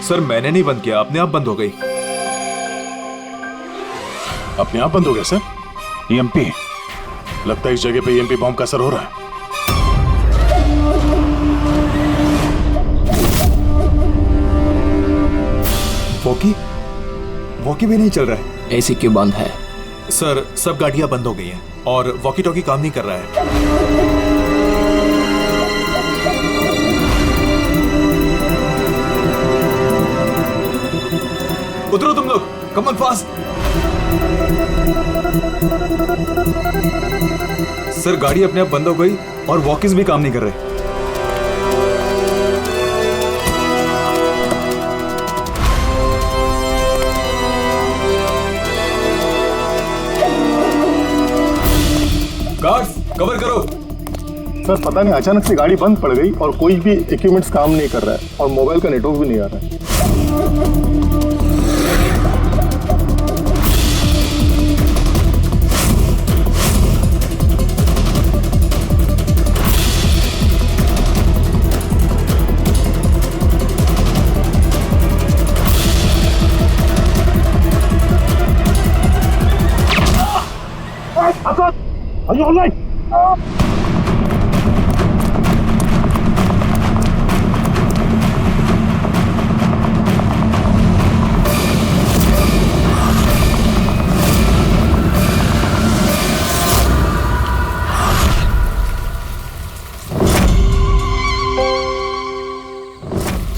सर मैंने नहीं बंद किया, अपने आप बंद हो गई। अपने आप बंद हो गया सर? ईएमपी लगता है इस जगह पे ईएमपी बॉम्ब का असर हो रहा है। वॉकी भी नहीं चल रहा है। एसी क्यों बंद है? सर सब गाड़ियां बंद हो गई हैं और वॉकी टॉकी काम नहीं कर रहा है। उतरो तुम लोग, कम ऑन फास्ट। सर गाड़ी अपने आप बंद हो गई और वॉकीज भी काम नहीं कर रहे। गार्ड्स कवर करो। सर पता नहीं अचानक से गाड़ी बंद पड़ गई और कोई भी इक्विपमेंट्स काम नहीं कर रहा है और मोबाइल का नेटवर्क भी नहीं आ रहा है। Are you all right?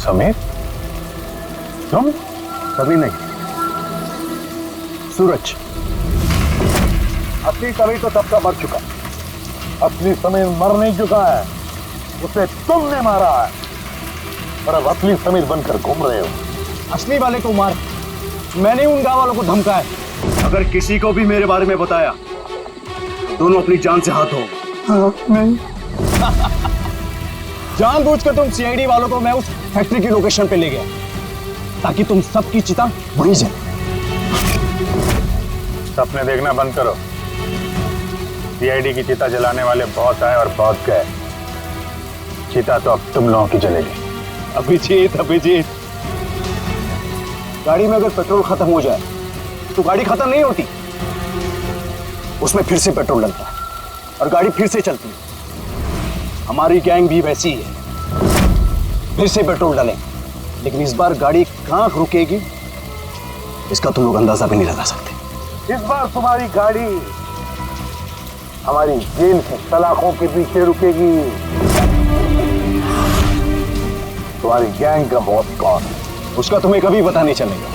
Sameer, तुम? कभी नहीं। सूरज, असली समीर तो सबका मर चुका। असली समीर मर नहीं चुका है, उसे तुमने मारा है और अब असली समीर बनकर घूम रहे हो। असली वाले को मार, मैंने उन गांव वालों को धमकाया। अगर किसी को भी मेरे बारे में बताया दोनों अपनी जान से हाथ धो। हाँ, नहीं। जानबूझकर तुम सीआईडी वालों को मैं उस फैक्ट्री की लोकेशन पे ले गया ताकि तुम सबकी चिता बुझ जाए। सपने देखना बंद करो। सीआईडी की चिता जलाने वाले बहुत आए और बहुत गए। चिता तो अब तुम लोगों की जलेगी। अभिजीत, अभिजीत, गाड़ी में अगर पेट्रोल खत्म हो जाए तो गाड़ी खत्म नहीं होती, उसमें फिर से पेट्रोल डलता है और गाड़ी फिर से चलती है। हमारी गैंग भी वैसी ही है, फिर से पेट्रोल डालें, लेकिन इस बार गाड़ी कहां रुकेगी इसका तुम लोग अंदाजा भी नहीं लगा सकते। इस बार तुम्हारी गाड़ी हमारी जेल की सलाखों के पीछे रुकेगी। तुम्हारी गैंग का बॉस कौन है? उसका तुम्हें कभी पता नहीं चलेगा।